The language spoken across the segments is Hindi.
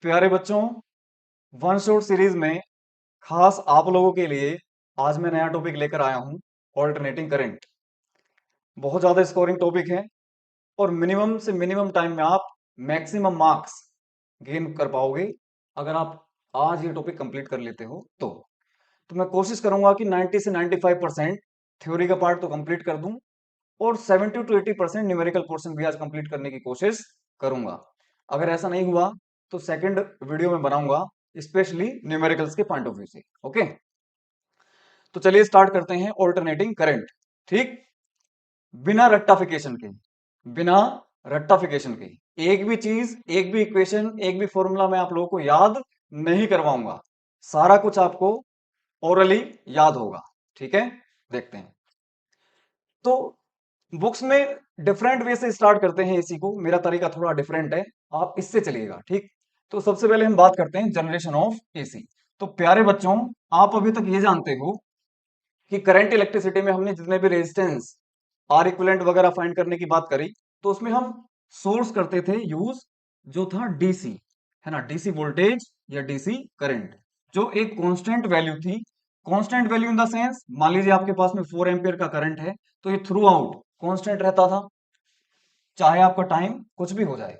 प्यारे बच्चों, वन शॉट सीरीज में खास आप लोगों के लिए आज मैं नया टॉपिक लेकर आया हूं। ऑल्टरनेटिंग करंट बहुत ज्यादा स्कोरिंग टॉपिक है और मिनिमम से मिनिमम टाइम में आप मैक्सिमम मार्क्स गेन कर पाओगे अगर आप आज ये टॉपिक कंप्लीट कर लेते हो तो मैं कोशिश करूंगा कि 90 से 95% थ्योरी का पार्ट तो कंप्लीट कर दूं और 70 टू 80% न्यूमेरिकल पोर्शन भी आज कंप्लीट करने की कोशिश करूंगा। अगर ऐसा नहीं हुआ तो सेकंड वीडियो में बनाऊंगा स्पेशली न्यूमेरिकल्स के पॉइंट ऑफ व्यू से। ओके, तो चलिए स्टार्ट करते हैं ऑल्टरनेटिंग करंट। ठीक, बिना रट्टाफिकेशन के, बिना रट्टाफिकेशन के एक भी चीज, एक भी इक्वेशन, एक भी फॉर्मूला मैं आप लोगों को याद नहीं करवाऊंगा। सारा कुछ आपको ओरली याद होगा। ठीक है, देखते हैं। तो बुक्स में डिफरेंट वे से स्टार्ट करते हैं इसी को, मेरा तरीका थोड़ा डिफरेंट है, आप इससे चलिएगा। ठीक, तो सबसे पहले हम बात करते हैं जनरेशन ऑफ एसी। तो प्यारे बच्चों, आप अभी तक ये जानते हो कि करंट इलेक्ट्रिसिटी में हमने जितने भी रेजिस्टेंस, आर इक्विवेलेंट वगैरह फाइंड करने की बात करी, तो उसमें हम सोर्स करते थे यूज जो था डीसी, है ना, डीसी वोल्टेज या डीसी करंट, जो एक कांस्टेंट वैल्यू थी। Constant value in the sense, मान लीजिए आपके पास में 4 एम्पियर का करंट है, तो ये थ्रू आउट कांस्टेंट रहता था, चाहे आपका टाइम कुछ भी हो जाए।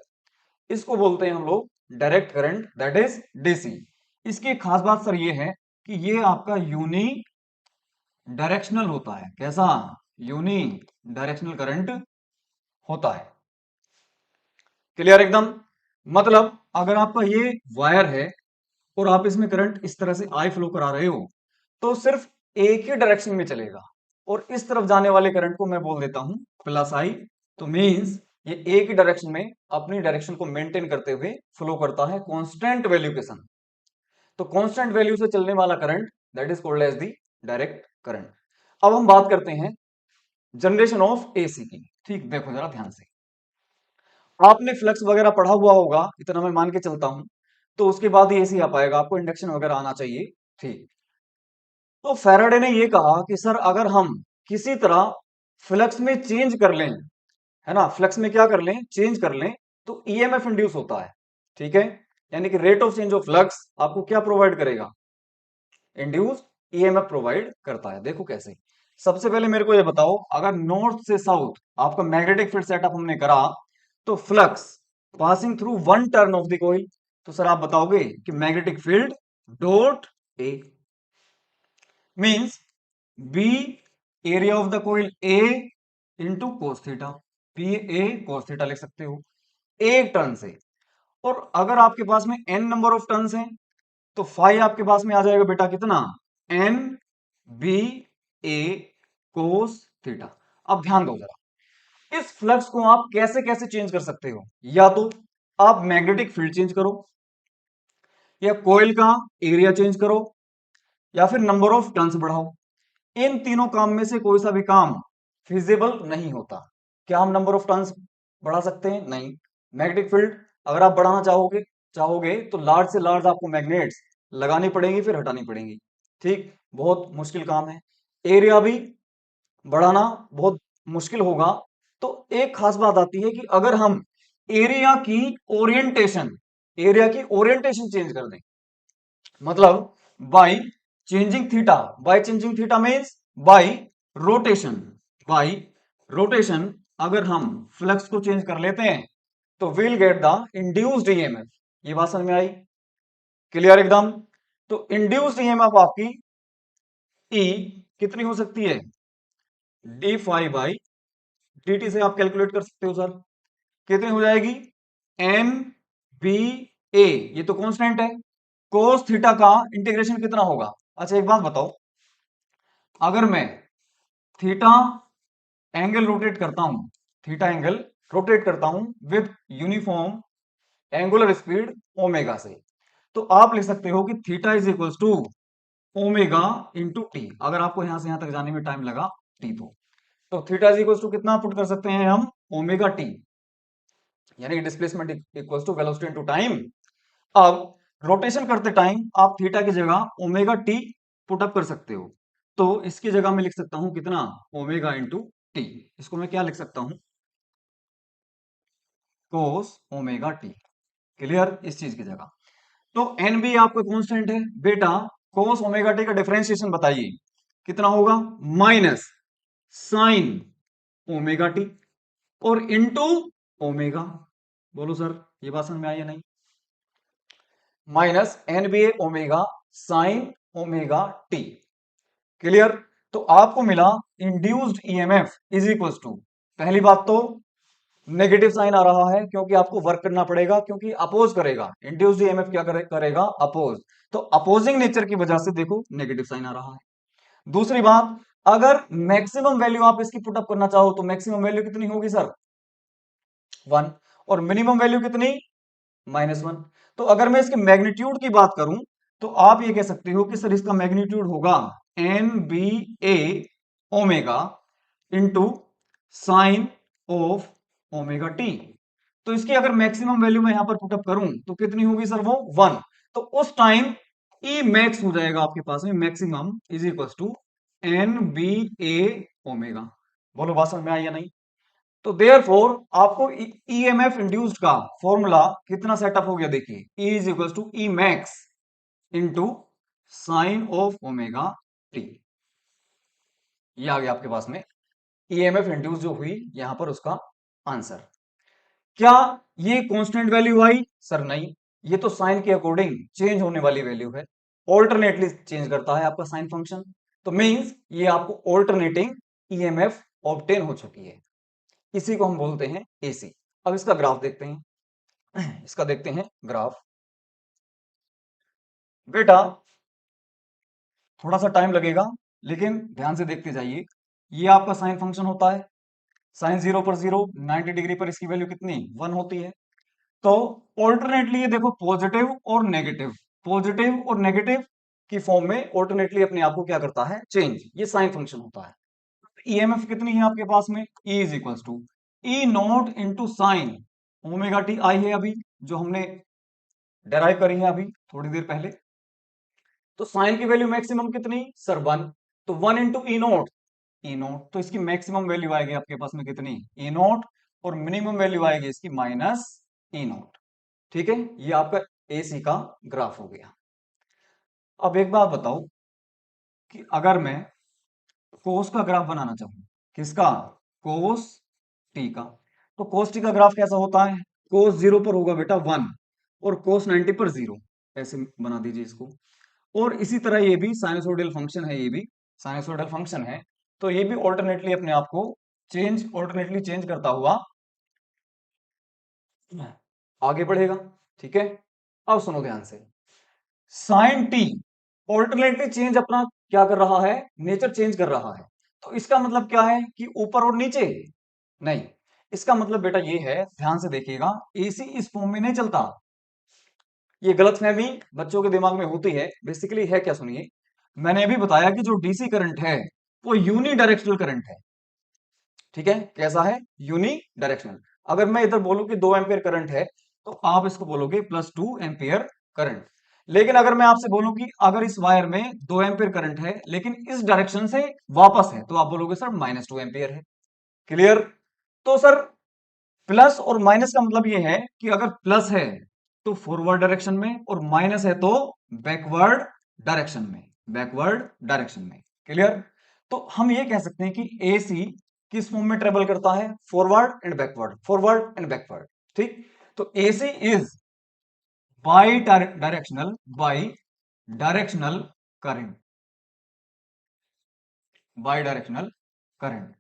इसको बोलते हैं हम लोग direct current, that is DC. इसकी एक खास बात सर ये है कि ये आपका यूनी डायरेक्शनल होता है। कैसा? यूनी डायरेक्शनल करंट होता है। क्लियर एकदम? मतलब अगर आपका ये वायर है और आप इसमें करंट इस तरह से आई फ्लो करा रहे हो, तो सिर्फ एक ही डायरेक्शन में चलेगा और इस तरफ जाने वाले करंट को मैं बोल देता हूं प्लस आई। तो मींस ये एक ही डायरेक्शन में अपनी डायरेक्शन को मेंटेन करते हुए फ्लो करता है कांस्टेंट वैल्यू के संग। तो कांस्टेंट वैल्यू से चलने वाला current that is called as the direct current. अब हम बात करते हैं जनरेशन ऑफ एसी की। ठीक, देखो जरा ध्यान से, आपने फ्लक्स वगैरह पढ़ा हुआ होगा, इतना मैं मान के चलता हूं, तो उसके बाद ही एसी आ पाएगा, आपको इंडक्शन वगैरह आना चाहिए। ठीक, तो फैराडे ने ये कहा कि सर अगर हम किसी तरह फ्लक्स में चेंज कर लें, है ना, फ्लक्स में क्या कर लें, चेंज कर लें, तो ईएमएफ इंड्यूस होता है। ठीक है, यानी कि rate of change of flux आपको क्या प्रोवाइड करेगा? इंड्यूस ईएमएफ प्रोवाइड करता है। देखो कैसे, सबसे पहले मेरे को ये बताओ, अगर नॉर्थ से साउथ आपका मैग्नेटिक फील्ड सेटअप हमने करा, तो flux passing through one turn of the coil, तो सर आप बताओगे कि magnetic field dot A means B area of the coil A into cos theta, P A cos theta लिख सकते हो एक टर्न से। और अगर आपके पास में एन नंबर ऑफ टर्न्स हैं, तो फाई आपके पास में आ जाएगा बेटा कितना? एन बी ए कोस थीटा। अब ध्यान दो जरा, इस फ्लक्स को आप कैसे कैसे चेंज कर सकते हो? या तो आप मैग्नेटिक फील्ड चेंज करो, या कोयल का एरिया चेंज करो, या फिर नंबर ऑफ टर्न्स बढ़ाओ। इन तीनों काम में से कोई सा भी काम फिजिबल नहीं होता। क्या हम नंबर ऑफ टर्न्स बढ़ा सकते हैं? नहीं। मैग्नेटिक फील्ड अगर आप बढ़ाना चाहोगे चाहोगे तो लार्ज से लार्ज आपको मैग्नेट्स लगानी पड़ेंगी, फिर हटानी पड़ेंगी। ठीक, बहुत मुश्किल काम है। एरिया भी बढ़ाना बहुत मुश्किल होगा। तो एक खास बात आती है कि अगर हम एरिया की ओरिएंटेशन एरिया की ओरिएंटेशन चेंज कर दें, मतलब by changing theta, by changing theta means by rotation, bye rotation अगर हम फ्लक्स को चेंज कर लेते हैं, तो will get the induced EMF. ये बात समझ में आई? क्लियर एकदम? तो इंड्यूस्ड ईएमएफ आपकी ई कितनी हो सकती है? D phi by D t से आप कैलकुलेट कर सकते हो सर, कितनी हो जाएगी? एन बी ए, ये तो कांस्टेंट है। कोस थीटा का इंटीग्रेशन कितना होगा? अच्छा एक बात बताओ, अगर मैं थीटा एंगल रोटेट करता हूं, थीटा एंगल रोटेट करता हूं with uniform angular speed omega से, तो आप लिख सकते हो कि theta is equal to omega into t. अगर आपको यहां से यहां तक जाने में टाइम लगा टी, तो थीटा इज इक्वल टू कितना पुट कर सकते हैं हम? ओमेगा टी, यानी displacement equal to velocity into time. अब रोटेशन करते टाइम आप थीटा की जगह ओमेगा टी पुट अप कर सकते हो, तो इसकी जगह मैं लिख सकता हूं कितना? Omega into T. इसको मैं क्या लिख सकता हूं? कोस ओमेगा टी। क्लियर? इस चीज की जगह। तो एन भी आपका कांस्टेंट है बेटा। cos ओमेगा टी का डिफरेंशिएशन बताइए कितना होगा, माइनस साइन ओमेगा टी और इनटू ओमेगा। बोलो सर ये बात समझ में आई या नहीं। Minus N B A omega sine omega T. Clear. तो आपको मिला induced EMF is equal to, पहली बात तो नेगेटिव साइन आ रहा है क्योंकि आपको वर्क करना पड़ेगा, क्योंकि अपोज करेगा। इंड्यूस्ड ईएमएफ क्या करेगा, अपोज। तो अपोजिंग नेचर की वजह से देखो नेगेटिव साइन आ रहा है। दूसरी बात, अगर मैक्सिमम वैल्यू आप इसकी पुटअप करना चाहो तो मैक्सिमम वैल्यू कितनी होगी सर, 1। और मिनिमम वैल्यू कितनी, -1। तो अगर मैं इसके मैग्नीट्यूड की बात करूं तो आप ये कह सकते हो कि सर इसका मैग्नीट्यूड होगा N B A omega into sine of omega t. तो इसकी अगर मैक्सिमम वैल्यू मैं यहां पर पुटअप करूं तो कितनी होगी सर, वो 1। तो उस टाइम ई मैक्स हो जाएगा आपके पास में, maximum is equal to N B A omega. बोलो बात समझ में आई या नहीं। तो देयरफॉर आपको ईएमएफ इंड्यूस्ड का फॉर्मूला कितना सेटअप हो गया, देखिए E is equal to E max into sine of omega t. ये आ गया आपके पास में ईएमएफ इंड्यूस जो हुई यहां पर उसका आंसर। क्या ये कांस्टेंट वैल्यू आई, सर नहीं, ये तो साइन के अकॉर्डिंग चेंज होने वाली वैल्यू है, ऑल्टरनेटली चेंज करता है आपका साइन फंक्शन। तो मींस ये आपको ऑल्टरनेटिंग ईएमएफ ऑब्टेन हो चुकी है, इसी को हम बोलते हैं एसी। अब इसका ग्राफ देखते हैं, इसका देखते हैं ग्राफ। बेटा थोड़ा सा टाइम लगेगा लेकिन ध्यान से देखते जाइए। ये आपका साइन फंक्शन होता है, साइन 0 पर 0, 90 डिग्री पर इसकी वैल्यू कितनी, 1 होती है। तो ऑल्टरनेटली ये देखो पॉजिटिव और नेगेटिव, पॉजिटिव और नेगेटिव की फॉर्म में ऑल्टरनेटली अपने आप को क्या करता है, चेंज। ये साइन फंक्शन होता है। ईएमएफ कितनी है आपके पास में, E is equal to E not into sine omega t आई है अभी, जो हमने डेराइव करी है अभी थोड़ी देर पहले। तो साइन की वैल्यू मैक्सिमम कितनी सर, 1। तो 1 इंटू ई नोट, तो इसकी मैक्सिमम वैल्यू आएगी आपके पास में कितनी, ई नोट। और मिनिमम वैल्यू आएगी इसकी माइनस ई नोट। ठीक है, ये आपका एसी का ग्राफ हो गया। अब एक बात बताओ कि अगर मैं कोस का ग्राफ बनाना चाहूं, किसका, कोस टी का। तो कोस टी का ग्राफ कैसा होता है, कोस 0 पर होगा बेटा 1 और कोस 90 पर 0, ऐसे बना दीजिए इसको। और इसी तरह ये भी साइनसोइडल फंक्शन है, ये भी साइनसोइडल फंक्शन है। तो ये भी ऑल्टरनेटली अपने आप को ऑल्टरनेटली चेंज करता हुआ आगे बढ़ेगा। ठीक है, अब सुनो ध्यान से। साइन टी ऑल्टरनेटली चेंज अपना क्या कर रहा है, नेचर चेंज कर रहा है। तो इसका मतलब क्या है कि ऊपर और नीचे नहीं, इसका मतलब बेटा ये है, ध्यान से देखिएगा, एसी इस फॉर्म में नहीं चलता। ये गलतफहमी बच्चों के दिमाग में होती है, बेसिकली है क्या, सुनिए। मैंने अभी बताया कि जो डीसी करंट है वो यूनी डायरेक्शनल करंट है। ठीक है, कैसा है, यूनी डायरेक्शनल। अगर मैं इधर बोलूं कि 2 एम्पियर करंट है तो आप इसको बोलोगे +2 एम्पियर करंट। लेकिन अगर मैं आपसे बोलूं कि अगर इस वायर में 2 एम्पियर करंट है लेकिन इस डायरेक्शन से वापस है, तो आप बोलोगे सर -2 एम्पियर है। क्लियर। तो सर प्लस और माइनस का मतलब ये है कि अगर प्लस है तो फॉरवर्ड डायरेक्शन में और माइनस है तो बैकवर्ड डायरेक्शन में, बैकवर्ड डायरेक्शन में। क्लियर। तो हम ये कह सकते हैं कि एसी किस फॉर्म में ट्रेवल करता है, forward and backward, forward and backward. ठीक। तो AC is by directional current, by directional current,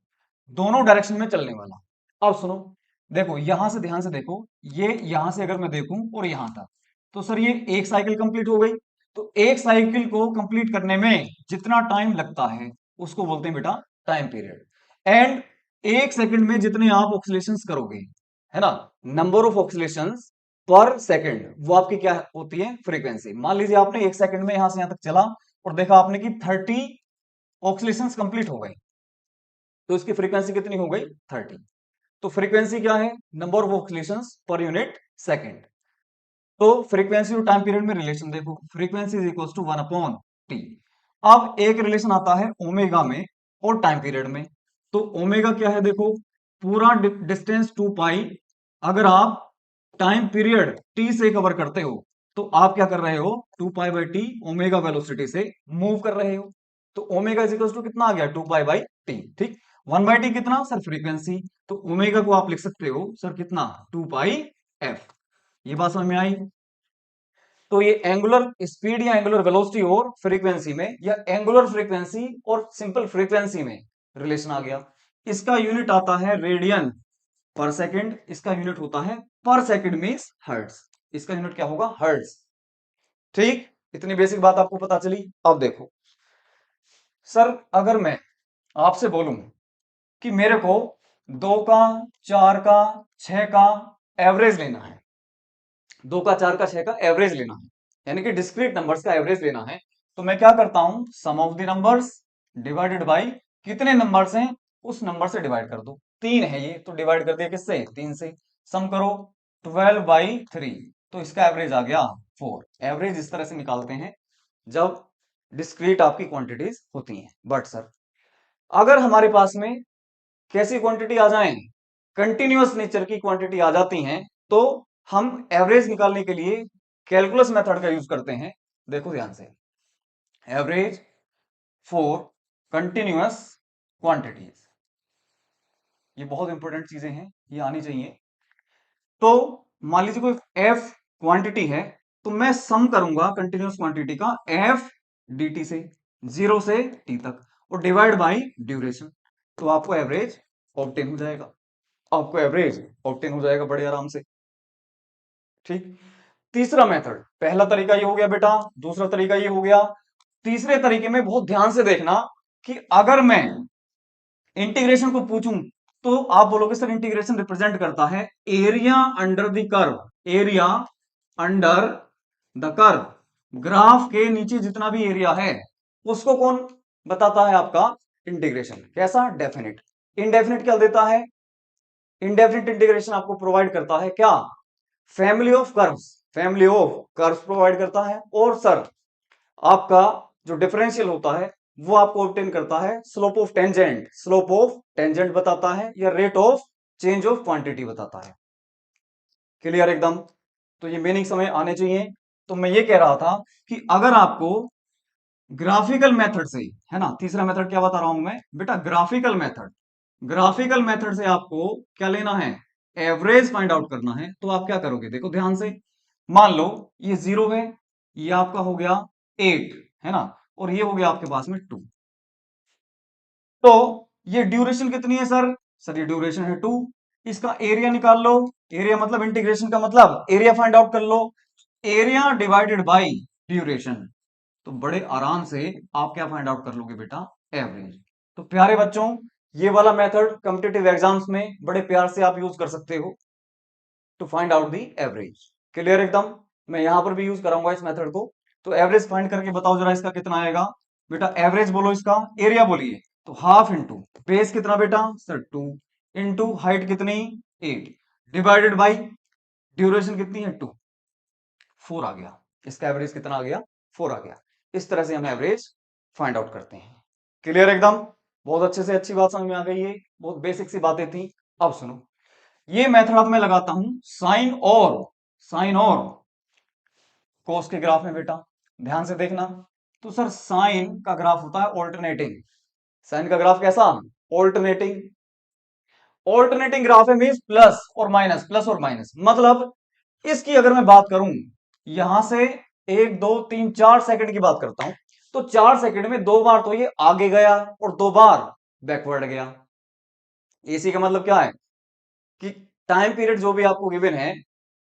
दोनों डायरेक्शन में चलने वाला। अब सुनो, देखो यहां से ध्यान से देखो, ये यहां से अगर मैं देखूं और यहां तक, तो सर ये एक साइकिल कंप्लीट हो गई। तो एक साइकिल को कंप्लीट करने में जितना टाइम लगता है उसको बोलते हैं बेटा टाइम पीरियड। एंड एक सेकंड में जितने आप ऑक्सीलेशंस करोगे, है ना, नंबर ऑफ ऑक्सीलेशंस पर सेकंड, वो आपकी क्या होती है, फ्रीक्वेंसी। मान लीजिए आपने एक सेकंड में यहां से यहां तक चला और देखा आपने कि 30 ऑक्सीलेशंस कंप्लीट हो गए, तो इसकी फ्रीक्वेंसी कितनी हो गई, 30। तो फ्रीक्वेंसी क्या है, number of oscillations per unit second. तो फ्रीक्वेंसी और टाइम पीरियड में रिलेशन देखो, frequency is equal to 1/t। अब एक रिलेशन आता है ओमेगा में और टाइम पीरियड में। तो ओमेगा क्या है, देखो पूरा डिस्टेंस 2 पाई, अगर आप टाइम पीरियड टी से कवर करते हो तो आप क्या कर रहे हो, 2π/t ओमेगा वेलोसिटी से मूव कर रहे हो। तो ओमेगा इज इक्वल टू कितना आ गया, 2π/t। ठीक, 1/t कितना सर, फ्रीक्वेंसी। तो ओमेगा को आप लिख सकते हो सर कितना, 2πf। ये बात समझ में आई। तो ये एंगुलर स्पीड या एंगुलर वेलोसिटी और फ्रीक्वेंसी में, या एंगुलर फ्रीक्वेंसी और सिंपल फ्रीक्वेंसी में रिलेशन आ गया। इसका यूनिट आता है रेडियन पर सेकंड, इसका यूनिट होता है पर सेकंड मींस हर्ट्ज, इसका यूनिट क्या होगा, हर्ट्ज। ठीक, इतनी बेसिक बात आपको पता चली। अब देखो सर, अगर मैं आपसे बोलूं कि मेरे को 2 का, 4 का, 6 का एवरेज लेना है, 2 का, 4 का, 6 का एवरेज लेना है, यानी कि डिस्क्रीट नंबर्स का एवरेज लेना है, तो मैं क्या करता हूं, sum of the numbers divided by कितने नंबर्स हैं उस नंबर से डिवाइड कर दो। 3 है ये, तो डिवाइड कर दिया किससे, 3 से। सम करो 12/3, तो इसका एवरेज आ गया 4। एवरेज इस तरह से निकालते हैं जब डिस्क्रीट आपकी क्वांटिटीज होती हैं। बट सर अगर हमारे पास में कैसी क्वांटिटी आ जाए, कंटिन्यूअस नेचर की क्वांटिटी आ जाती हैं, तो हम एवरेज निकालने के लिए कैलकुलस मेथड का यूज करते हैं। देखो ध्यान से, एवरेज फॉर कंटिन्यूअस क्वांटिटीज, ये बहुत इंपॉर्टेंट चीजें हैं, ये आनी चाहिए। तो मान लीजिए कोई एफ क्वांटिटी है, तो मैं सम करूंगा कंटिन्यूअस क्वांटिटी का एफ dt से, 0 से t तक, और डिवाइड बाय ड्यूरेशन, तो आपको एवरेज ऑब्टेन हो जाएगा, आपको एवरेज ऑब्टेन हो जाएगा बड़े आराम से। ठीक, तीसरा मेथड, पहला तरीका ये हो गया बेटा, दूसरा तरीका ये हो गया। तीसरे तरीके में बहुत ध्यान से देखना कि अगर मैं इंटीग्रेशन को पूछूं, तो आप बोलोगे सर इंटीग्रेशन रिप्रेजेंट करता है area under the curve, area under the curve, graph के नीचे जितना भी एरिया है उसको कौन बताता है, आपका इंटीग्रेशन। कैसा, डेफिनेट। इनडेफिनेट क्या देता है, इनडेफिनेट इंटीग्रेशन आपको प्रोवाइड करता है क्या, family of curves, family of curves provide करता है। और सर आपका जो डिफरेंशियल होता है वो आपको ऑब्टेन करता है slope of tangent, slope of tangent बताता है, या rate of change of quantity बताता है। क्लियर एकदम। तो ये मीनिंग समझ आने चाहिए। तो मैं ये कह रहा था कि अगर आपको ग्राफिकल मेथड से, है ना, तीसरा मेथड क्या बता रहा हूं मैं बेटा, ग्राफिकल मेथड, ग्राफिकल मेथड से आपको क्या लेना है, एवरेज फाइंड आउट करना है, तो आप क्या करोगे, देखो ध्यान से। मान लो ये 0 है, ये आपका हो गया 8, है ना, और ये हो गया आपके पास में 2। तो ये ड्यूरेशन कितनी है सर, सर ये ड्यूरेशन है 2। इसका एरिया निकाल लो, एरिया मतलब इंटीग्रेशन का मतलब एरिया फाइंड आउट कर लो, एरिया डिवाइडेड बाय ड्यूरेशन, तो बड़े आराम से आप क्या फाइंड आउट कर लोगे बेटा, एवरेज। तो प्यारे बच्चों, ये वाला मेथड कॉम्पिटिटिव एग्जाम्स में बड़े प्यार से आप यूज कर सकते हो to find out the average. Clear एकदम। मैं यहां पर भी यूज कराऊंगा इस मेथड को। तो एवरेज फाइंड करके बताओ जरा इसका कितना आएगा बेटा, एवरेज बोलो, इसका एरिया बोलिए, तो हाफ इंटू बेस कितना बेटा सर 2, इंटू हाइट कितनी 8, डिवाइडेड बाई ड्यूरेशन कितनी है 2, 4 आ गया। इसका एवरेज कितना आ गया, 4 आ गया। इस तरह से हम एवरेज फाइंड आउट करते हैं। क्लियर एकदम, बहुत अच्छे से, अच्छी बात समझ में आ गई है, बहुत बेसिक सी बातें थी। अब सुनो, ये मेथड अब मैं लगाता हूं साइन और कोस के ग्राफ में बेटा, ध्यान से देखना। तो सर साइन का ग्राफ होता है ऑल्टरनेटिंग, साइन का ग्राफ कैसा, ऑल्टरनेटिंग। ऑल्टरनेटिंग ग्राफ है मींस प्लस और माइनस, प्लस और माइनस, मतलब इसकी अगर मैं बात करूं यहां से 1 2 3 4 सेकंड की बात करता हूं, तो 4 सेकंड में 2 बार तो ये आगे गया और 2 बार बैकवर्ड गया। इसी का मतलब क्या है कि टाइम पीरियड जो भी आपको गिवन है,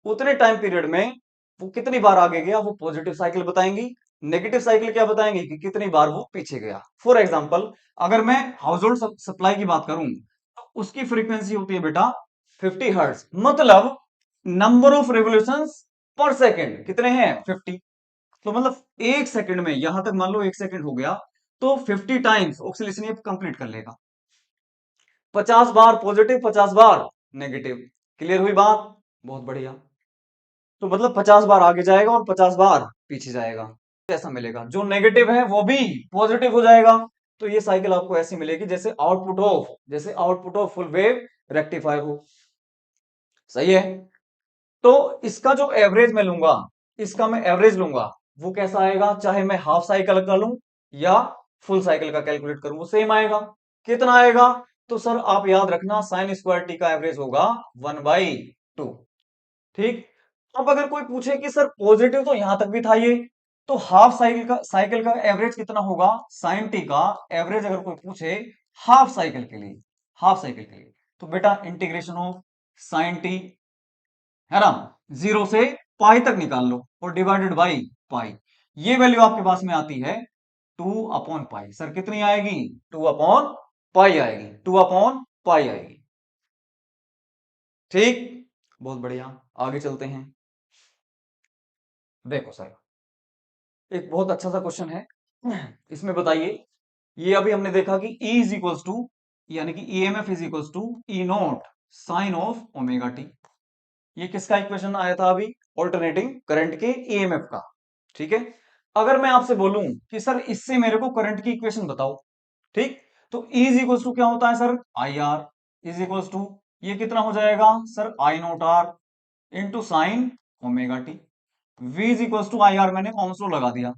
उतने टाइम पीरियड में वो कितनी बार आगे गया, वो पॉजिटिव साइकिल बताएंगी। नेगेटिव साइकिल क्या बताएंगे कि कितनी बार वो पीछे गया। फॉर एग्जांपल, अगर मैं हाउस होल्ड सप्लाई की बात करूं, तो उसकी फ्रीक्वेंसी होती है बेटा 50 हर्ट्ज, मतलब नंबर ऑफ रेवोल्यूशंस पर सेकेंड कितने हैं 50। तो मतलब 1 सेकंड में, यहां तक मान लो 1 सेकंड हो गया, तो 50 टाइम्स ऑक्सीलेशन ये कंप्लीट कर लेगा। 50 बार पॉजिटिव, 50 बार नेगेटिव। क्लियर हुई बात, बहुत बढ़िया। तो मतलब 50 बार आगे जाएगा और 50 बार पीछे जाएगा, ऐसा मिलेगा। जो नेगेटिव है वो भी पॉजिटिव हो जाएगा। तो ये साइकिल आपको ऐसी मिलेगी जैसे output of full wave rectifier हो। सही है। तो इसका जो एवरेज मैं लूंगा, इसका मैं एवरेज लूंगा, वो कैसा आएगा, चाहे मैं हाफ साइकिल का लूं या फुल साइकिल का कैलकुलेट करूं, वो सेम आएगा। कितना आएगा, तो सर आप याद रखना साइन स्क्वायर टी का एवरेज होगा 1/2। ठीक। अब अगर कोई पूछे कि सर पॉजिटिव तो यहां तक भी था ये, तो हाफ साइकिल का एवरेज कितना होगा, साइन टी का एवरेज अगर कोई पूछे हाफ साइकिल के लिए, हाफ साइकिल के लिए, तो बेटा इंटीग्रेशन ऑफ साइन टी, है ना, 0 से पाई तक निकाल लो और डिवाइडेड बाई पाई। ये वैल्यू आपके पास में आती है 2/पाई। सर कितनी आएगी, 2/पाई आएगी, 2/पाई आएगी। ठीक, बहुत बढ़िया, आगे चलते हैं। देखो सर, एक बहुत अच्छा सा क्वेश्चन है, इसमें बताइए, ये अभी हमने देखा कि E इज इक्वल्स टू, यानी कि EMF is equals to E not sine of omega t. ये किसका इक्वेशन आया था अभी, ऑल्टरनेटिंग करंट के EMF का। ठीक है, अगर मैं आपसे बोलूं कि सर इससे मेरे को करंट की इक्वेशन बताओ, ठीक, तो E इज इक्वल्स टू क्या होता है sir, I R is equals to, ये कितना हो जाएगा sir, I not R into sine omega t. V is equals to I R, मैंने कॉमन लो लगा दिया,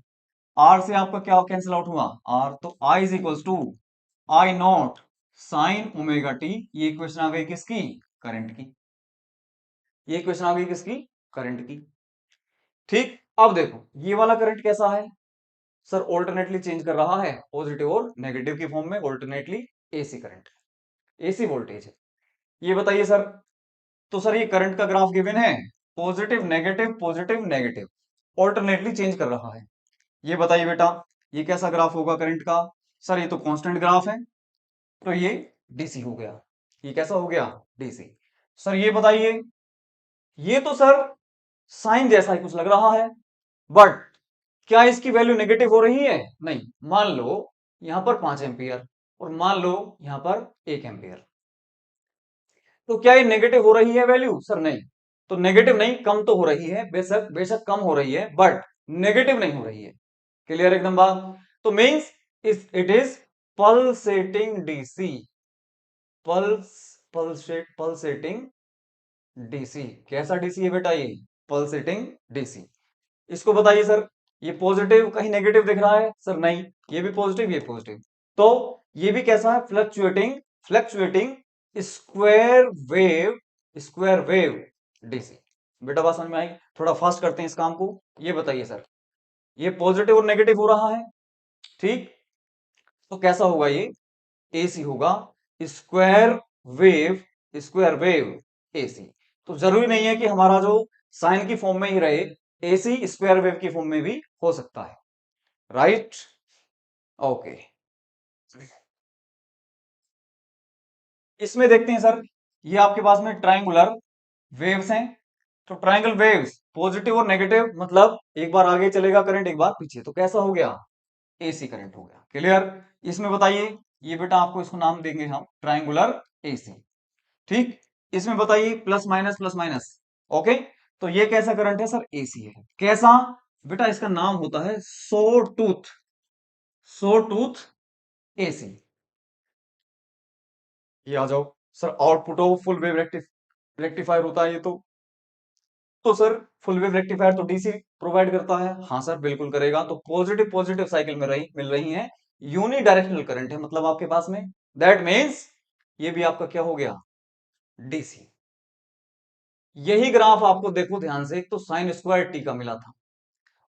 आर से आपका क्या कैंसिल आउट हुआ, आर, तो I is equals to I not sine omega t. ये इक्वेशन आ गई किसकी, करंट की। ये इक्वेशन आ गई किसकी, करंट की। ठीक, अब देखो ये वाला करंट कैसा है सर, ऑल्टरनेटली चेंज कर रहा है, पॉजिटिव और नेगेटिव की फॉर्म में, alternately AC current, AC voltage है। ये बताइए सर, तो सर ये करंट का ग्राफ गिवन है, पॉजिटिव नेगेटिव, ऑल्टरनेटली चेंज कर रहा है। ये बताइए बेटा, ये कैसा ग्राफ होगा करंट का, सर ये तो कांस्टेंट ग्राफ है, तो ये डीसी हो गया। ये कैसा हो गया, डीसी। सर ये बताइए, ये तो सर साइन जैसा ही कुछ लग रहा है, बट क्या इसकी वैल्यू नेगेटिव हो रही है, नहीं। मान लो यहां पर 5 एम्पियर और मान लो यहां पर 1 एम्पियर, तो क्या ये नेगेटिव हो रही है वैल्यू, सर नहीं। तो नेगेटिव नहीं, कम तो हो रही है, बेशक बेशक कम हो रही है, बट नेगेटिव नहीं हो रही है। क्लियर एकदम बात, तो means it is pulsating DC, pulse pulsating DC. कैसा डीसी है बेटा, ये पल्सेटिंग डीसी। इसको बताइए सर, ये पॉजिटिव कहीं नेगेटिव दिख रहा है, सर नहीं, ये भी पॉजिटिव ये पॉजिटिव, तो ये भी कैसा है, fluctuating, fluctuating square wave, square wave DC. बेटा बात समझ में आई, थोड़ा फास्ट करते हैं इस काम को। ये बताइए सर, ये पॉजिटिव और नेगेटिव हो रहा है, ठीक, तो कैसा होगा ये, एसी होगा, square wave, square wave AC. तो जरूरी नहीं है कि हमारा जो साइन की फॉर्म में ही रहे, एसी स्क्वायर वेव की फॉर्म में भी हो सकता है, राइट। ओके, इसमें देखते हैं सर, ये आपके पास में ट्रायंगुलर वेव्स हैं, तो ट्रायंगल वेव्स पॉजिटिव और नेगेटिव, मतलब एक बार आगे चलेगा करंट, एक बार पीछे, तो कैसा हो गया, एसी करंट हो गया। क्लियर, इसमें बताइए, ये बेटा आपको इसको नाम देंगे हम ट्रायंगुलर एसी। ठीक, इसमें बताइए प्लस माइनस, ओके, तो ये कैसा करंट है सर, एसी है। कैसा, बेटा इसका नाम होता है सो टूथ, सो टूथ एसी। ये आ जाओ sir, output of full wave rectifier होता है ये तो सर फुल वेव रेक्टिफायर तो डीसी प्रोवाइड करता है, हाँ सर बिल्कुल करेगा। तो पॉजिटिव पॉजिटिव साइकिल में मिल रही है, यूनी डायरेक्शनल करंट है मतलब आपके पास में, दैट मीन्स ये भी आपका क्या हो गया, डीसी। यही ग्राफ आपको देखो ध्यान से, एक तो साइन स्क्वायर टी का मिला था,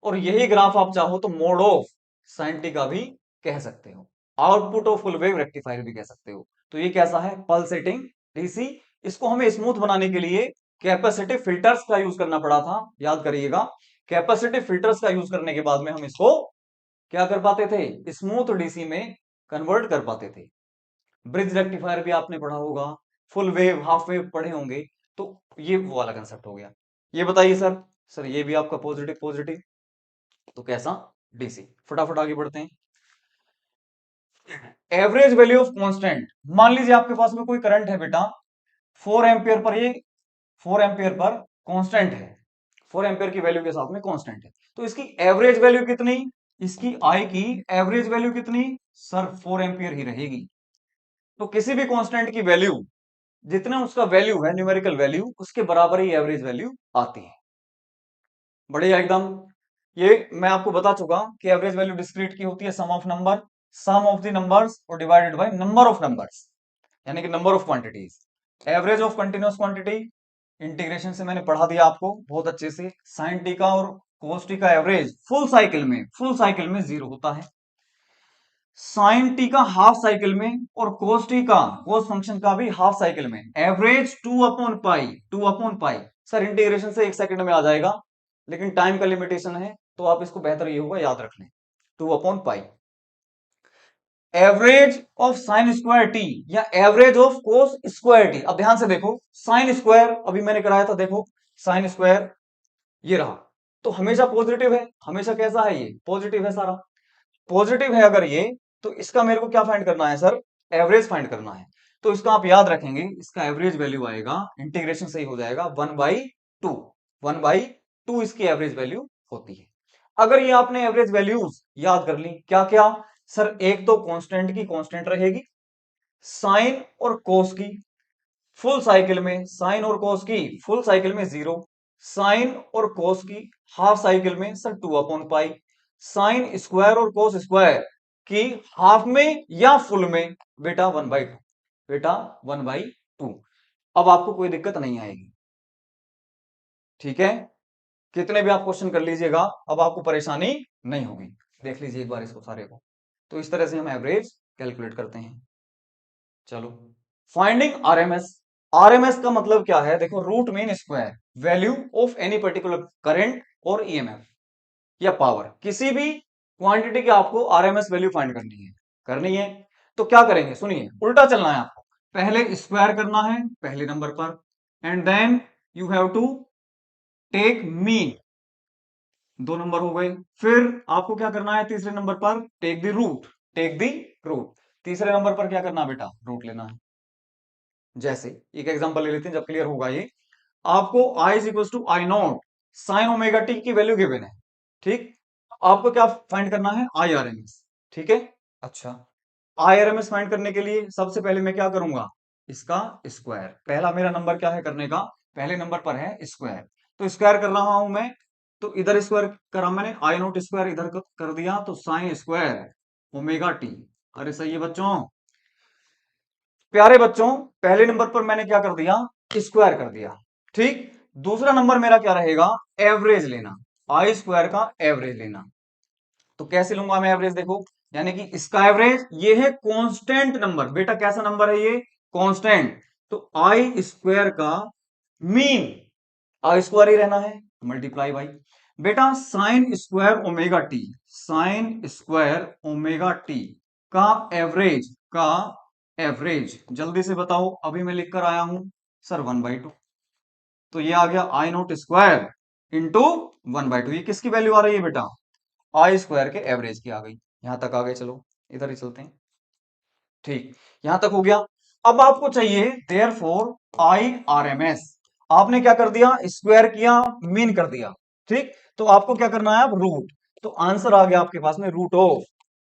और यही ग्राफ आप चाहो तो मोड ऑफ साइन टी का भी कह सकते हो, output of full wave rectifier भी कह सकते हो। तो ये कैसा है, पल्सेटिंग डीसी। इसको हमें स्मूथ बनाने के लिए कैपेसिटिव फिल्टर्स का यूज करना पड़ा था, याद करिएगा। कैपेसिटिव फिल्टर्स का यूज करने के बाद में हम इसको क्या कर पाते थे, स्मूथ डीसी में कन्वर्ट कर पाते थे। ब्रिज रेक्टिफायर भी आपने पढ़ा होगा, फुल वेव हाफ वेव पढ़े होंगे, तो ये वो वाला कंसेप्ट हो गया। ये बताइए सर, सर ये भी आपका पॉजिटिव पॉजिटिव, तो कैसा, डीसी। फटाफट आगे बढ़ते हैं। एवरेज वैल्यू ऑफ कांस्टेंट, मान लीजिए आपके पास में कोई करंट है बेटा 4 एम्पियर पर, ये 4 एम्पियर पर कांस्टेंट है, 4 एम्पियर की वैल्यू के साथ में कांस्टेंट है, तो इसकी एवरेज वैल्यू कितनी, इसकी आई की एवरेज वैल्यू कितनी, सर 4 एम्पियर ही रहेगी। तो किसी भी कांस्टेंट की वैल्यू, जितना उसका वैल्यू है न्यूमेरिकल वैल्यू, उसके बराबर ही एवरेज वैल्यू आती है। बढ़िया एकदम। ये मैं आपको बता चुका कि एवरेज वैल्यू डिस्क्रीट की होती है सम ऑफ द नंबर्स और divided by number of numbers, यानी कि number of quantities. Average of continuous quantity integration से मैंने पढ़ा दिया आपको बहुत अच्छे से। साइन टी का और कोस टी का एवरेज फुल साइकिल में 0 होता है। साइन टी का हाफ साइकिल में और कोस टी का, कोस फंक्शन का भी हाफ साइकिल में एवरेज 2/पाई। सर इंटीग्रेशन से 1 सेकंड में आ जाएगा, लेकिन टाइम का लिमिटेशन है, तो आप इसको बेहतर ये होगा याद रख लें, 2/पाई। Average of sine square t या average of cos square t. अब ध्यान से देखो, साइन स्क्वायर अभी मैंने कराया था, देखो साइन स्क्वायर ये रहा, तो हमेशा पॉजिटिव है, हमेशा कैसा है, ये पॉजिटिव है सारा। पॉजिटिव है अगर ये, तो इसका मेरे को क्या फाइंड करना है सर, एवरेज फाइंड करना है। तो इसका आप याद रखेंगे, इसका एवरेज वैल्यू आएगा, इंटीग्रेशन सही हो जाएगा 1/2। 1/2 इसकी एवरेज वैल्यू होती है। अगर ये आपने एवरेज वैल्यूज याद कर ली, क्या क्या सर, एक तो कांस्टेंट की कांस्टेंट रहेगी, साइन और कोस की फुल साइकिल में, साइन और कोस की फुल साइकिल में 0, साइन और कोस की हाफ साइकिल में सर 2/पाई, साइन स्क्वायर और कोस स्क्वायर की हाफ में या फुल में बेटा 1/2, बेटा 1/2। अब आपको कोई दिक्कत नहीं आएगी, ठीक है। कितने भी आप क्वेश्चन कर लीजिएगा, अब आपको परेशानी नहीं होगी। देख लीजिए एक बार इसको सारे को। तो इस तरह से हम एवरेज कैलकुलेट करते हैं। चलो, फाइंडिंग आरएमएस। आरएमएस का मतलब क्या है, देखो root mean square value of any particular current और ईएमएफ या पावर, किसी भी क्वांटिटी की आपको आरएमएस वैल्यू फाइंड करनी है। तो क्या करेंगे, सुनिए, उल्टा चलना है आपको। पहले स्क्वायर करना है पहले नंबर पर, and then you have to take mean, 2 number हो गए। फिर आपको क्या करना है तीसरे नंबर पर, टेक द रूट। तीसरे नंबर पर क्या करना है बेटा, रूट लेना है। जैसे एक एग्जांपल ले लेते हैं, जब क्लियर होगा ये। आपको I is equal to I not sine omega t की वैल्यू गिवन है, ठीक। आपको क्या फाइंड करना है, आई आर एम एस, ठीक है। अच्छा, I R M S find करने के लिए सबसे पहले मैं क्या करूंगा, इसका स्क्वायर। पहला मेरा नंबर क्या है करने का, पहले नंबर पर है स्क्वायर, तो स्क्वायर कर रहा हूं मैं। तो इधर स्क्वायर करा मैंने, आई नॉट स्क्वायर इधर कर दिया, तो साइन स्क्वायर ओमेगा टी। अरे सही है बच्चों, प्यारे बच्चों, पहले नंबर पर मैंने क्या कर दिया, स्क्वायर कर दिया, ठीक। दूसरा नंबर मेरा क्या रहेगा, एवरेज लेना, आई स्क्वायर का एवरेज लेना। तो कैसे लूंगा मैं एवरेज, देखो, यानी कि इसका एवरेज, ये है कांस्टेंट नंबर, बेटा कैसा नंबर है ये, कांस्टेंट। तो आई स्क्वायर का मीन, आई स्क्वायर ही रहना है, मल्टीप्लाई बाई बेटा sign square omega T, sign square omega T का एवरेज जल्दी से बताओ, अभी मैं लिख कर आया हूं सर 1/2। तो ये आ गया आई नोट स्क्वायर इंटू 1/2। ये किसकी वैल्यू आ रही है बेटा, आई स्क्वायर के एवरेज की आ गई। यहां तक आ गए, चलो इधर ही चलते हैं, ठीक, यहां तक हो गया। अब आपको चाहिए therefore I R M S. आपने क्या कर दिया, स्क्वायर किया, मीन कर दिया, ठीक। तो आपको क्या करना है अब, रूट। तो आंसर आ गया आपके पास में root of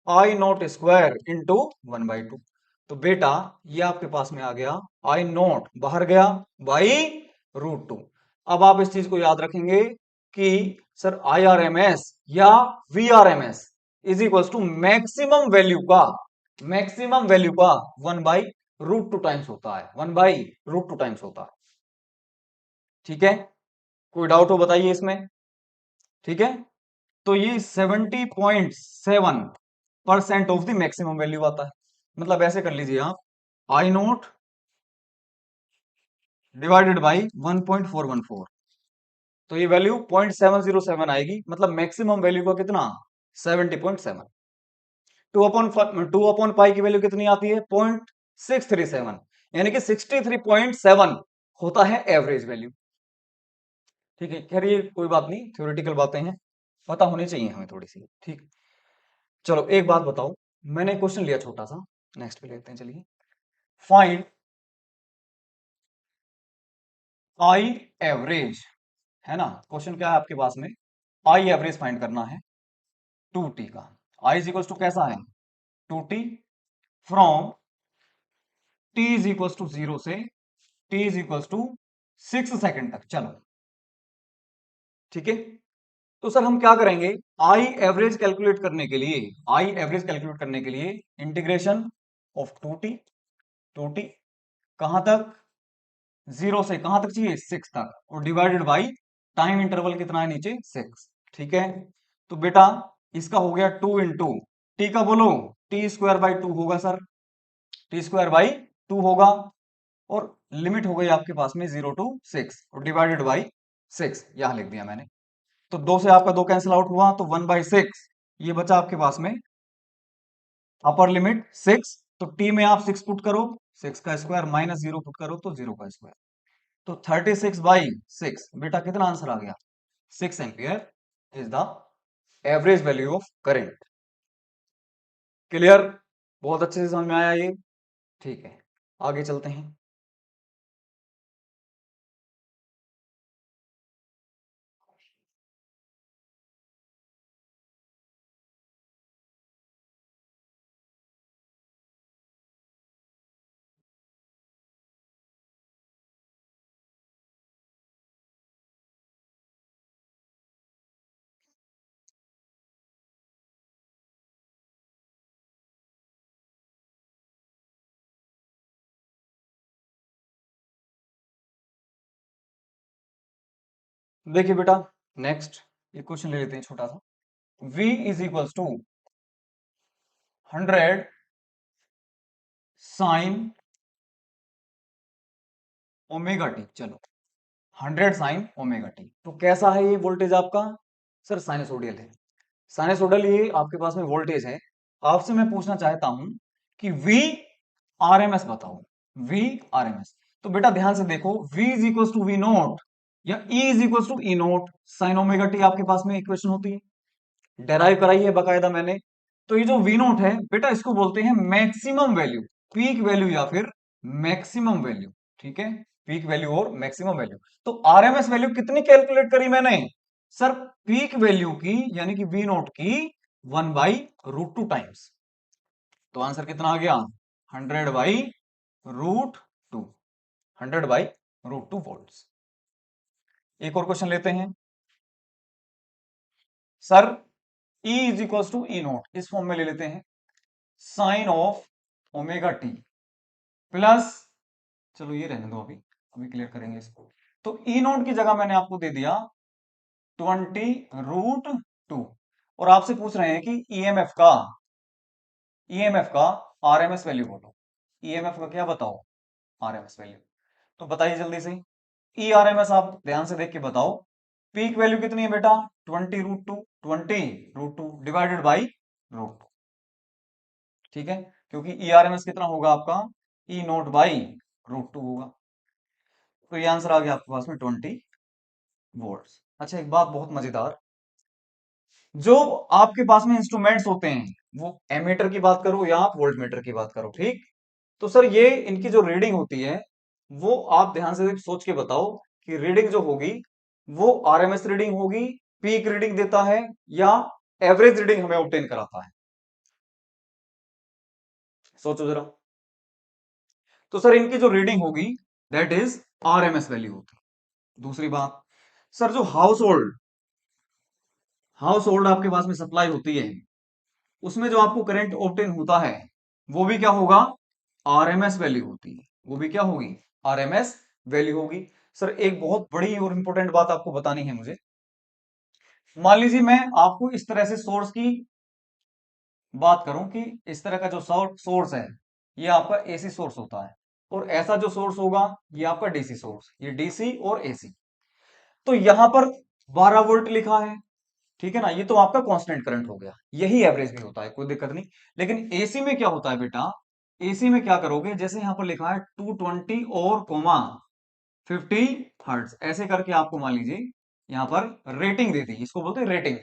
I not square into 1/2। तो बेटा ये आपके पास में आ गया, आई नॉट बाहर गया बाई √2। अब आप इस चीज को याद रखेंगे कि sir I R M S या V R M S is equal to maximum value का 1/√2 टाइम्स होता है, 1/√2 टाइम्स होता है, ठीक है। कोई डाउट हो बताइए इसमें, ठीक है। तो ये 70.7% ऑफ द मैक्सिमम वैल्यू आता है। मतलब ऐसे कर लीजिए आप, आई नोट डिवाइडेड बाई 1.414, तो ये वैल्यू 0.707 आएगी। मतलब मैक्सिमम वैल्यू का कितना, 70.7। टू अपॉन पाई की वैल्यू कितनी आती है, 0.637, यानी कि 63.7 होता है एवरेज वैल्यू, ठीक है। खैर ये कोई बात नहीं, थ्योरेटिकल बातें हैं, पता होनी चाहिए हमें थोड़ी सी, ठीक। चलो एक बात बताओ, मैंने क्वेश्चन लिया छोटा सा, नेक्स्ट पे लेते हैं, चलिए। फाइंड आई एवरेज, है ना, क्वेश्चन क्या है आपके पास में, आई एवरेज फाइंड करना है 2t का। आई इज इक्वल टू कैसा है, 2t from t is equal to 0 से t is equal to 6 second तक, चलो ठीक है। तो सर हम क्या करेंगे, आई एवरेज कैलकुलेट करने के लिए, आई एवरेज कैलकुलेट करने के लिए इंटीग्रेशन ऑफ टू टी कहां तक, 0 से कहां तक चाहिए, 6 तक, और डिवाइडेड बाई टाइम इंटरवल कितना है नीचे, 6। ठीक है, तो बेटा इसका हो गया 2 इंटू टी का बोलो, टी स्क्वायर बाई 2 होगा सर, टी स्क्वायर बाई 2 होगा, और लिमिट हो गई आपके पास में 0 to 6 और डिवाइडेड बाई 6 यहां लिख दिया मैंने। तो 2 से आपका 2 कैंसिल आउट हुआ, तो 1/6 ये बचा आपके पास में, अपर लिमिट 6, तो टी में आप 6 पुट करो, 6 का स्क्वायर माइनस 0 पुट करो तो 0 का स्क्वायर, तो 36/6 बेटा कितना आंसर आ गया, 6 ampere is the average value of current. Clear, बहुत अच्छे से समझ में आया ये। ठीक है, आगे चलते हैं। देखिए बेटा, नेक्स्ट एक क्वेश्चन ले लेते हैं छोटा सा। V is equals to 100 sine omega t, चलो 100 साइन ओमेगा टी, तो कैसा है ये वोल्टेज आपका, सर साइनसोडियल है। साइनसोडियल ये आपके पास में वोल्टेज है। आपसे मैं पूछना चाहता हूं कि V RMS बताओ, V RMS। तो बेटा ध्यान से देखो, V is equal to V not या E is equal to E note sine omega t, आपके पास में इक्वेशन होती है, डेराइव कराई है बकायदा मैंने। तो ये जो वी नोट है बेटा, इसको बोलते हैं मैक्सिमम वैल्यू, पीक वैल्यू या फिर मैक्सिमम वैल्यू। ठीक है, पीक वैल्यू और मैक्सिमम वैल्यू। तो आरएमएस वैल्यू कितनी कैलकुलेट करी मैंने, सर पीक वैल्यू की यानी कि वी नोट की 1/√2 टाइम्स। तो आंसर कितना आ गया, 100/√2, 100/√2 वोल्ट्स। एक और क्वेश्चन लेते हैं sir, E is equal to E not इस फॉर्म में ले लेते हैं, sine of omega t plus, चलो ये रहने दो, अभी अभी क्लियर करेंगे इसको। तो ई नोट की जगह मैंने आपको दे दिया 20√2, और आपसे पूछ रहे हैं कि ईएमएफ का आरएमएस वैल्यू बोलो, ईएमएफ का क्या बताओ, आरएमएस वैल्यू। तो बताइए जल्दी से, ई आरएमएस आप ध्यान से देख के बताओ। पीक वैल्यू कितनी है बेटा, 20√2, 20√2 डिवाइडेड बाई √2। ठीक है, क्योंकि ई आरएमएस कितना होगा आपका, ई नोट बाई √2 होगा। तो ये आंसर आ गया आपके पास में 20 वोल्ट्स। अच्छा एक बात बहुत मजेदार, जो आपके पास में इंस्ट्रूमेंट्स होते हैं, वो एमीटर की बात करो या आप वोल्ट मीटर की बात करो, ठीक, तो सर ये इनकी जो रीडिंग होती है, वो आप ध्यान से सोच के बताओ कि रीडिंग जो होगी वो आरएमएस रीडिंग होगी, पीक रीडिंग देता है, या एवरेज रीडिंग हमें ऑब्टेन कराता है, सोचो जरा। तो सर इनकी जो रीडिंग होगी दैट इज आरएमएस वैल्यू होती है। दूसरी बात, सर जो हाउस होल्ड आपके पास में सप्लाई होती है, उसमें जो आपको करंट ऑब्टेन होता है, वो भी क्या होगा, आरएमएस वैल्यू होती है, वो भी क्या होगी, आरएमएस वैल्यू होगी। सर एक बहुत बड़ी और इंपॉर्टेंट बात आपको बतानी है मुझे। मान लीजिए मैं आपको इस तरह से सोर्स की बात करूं कि इस तरह का जो सोर्स है, ये आपका एसी सोर्स होता है, और ऐसा जो सोर्स होगा ये आपका डीसी सोर्स, ये डीसी और एसी। तो यहां पर 12 वोल्ट लिखा है, ठीक है ना, ये तो आपका कांस्टेंट करंट हो गया, यही एवरेज भी होता है, कोई दिक्कत नहीं। लेकिन एसी में क्या होता है बेटा, एसी में क्या करोगे, जैसे यहां पर लिखा है 220 और कोमा 50 हर्ट्ज, ऐसे करके आपको मान लीजिए यहां पर रेटिंग दे दी, इसको बोलते हैं रेटिंग।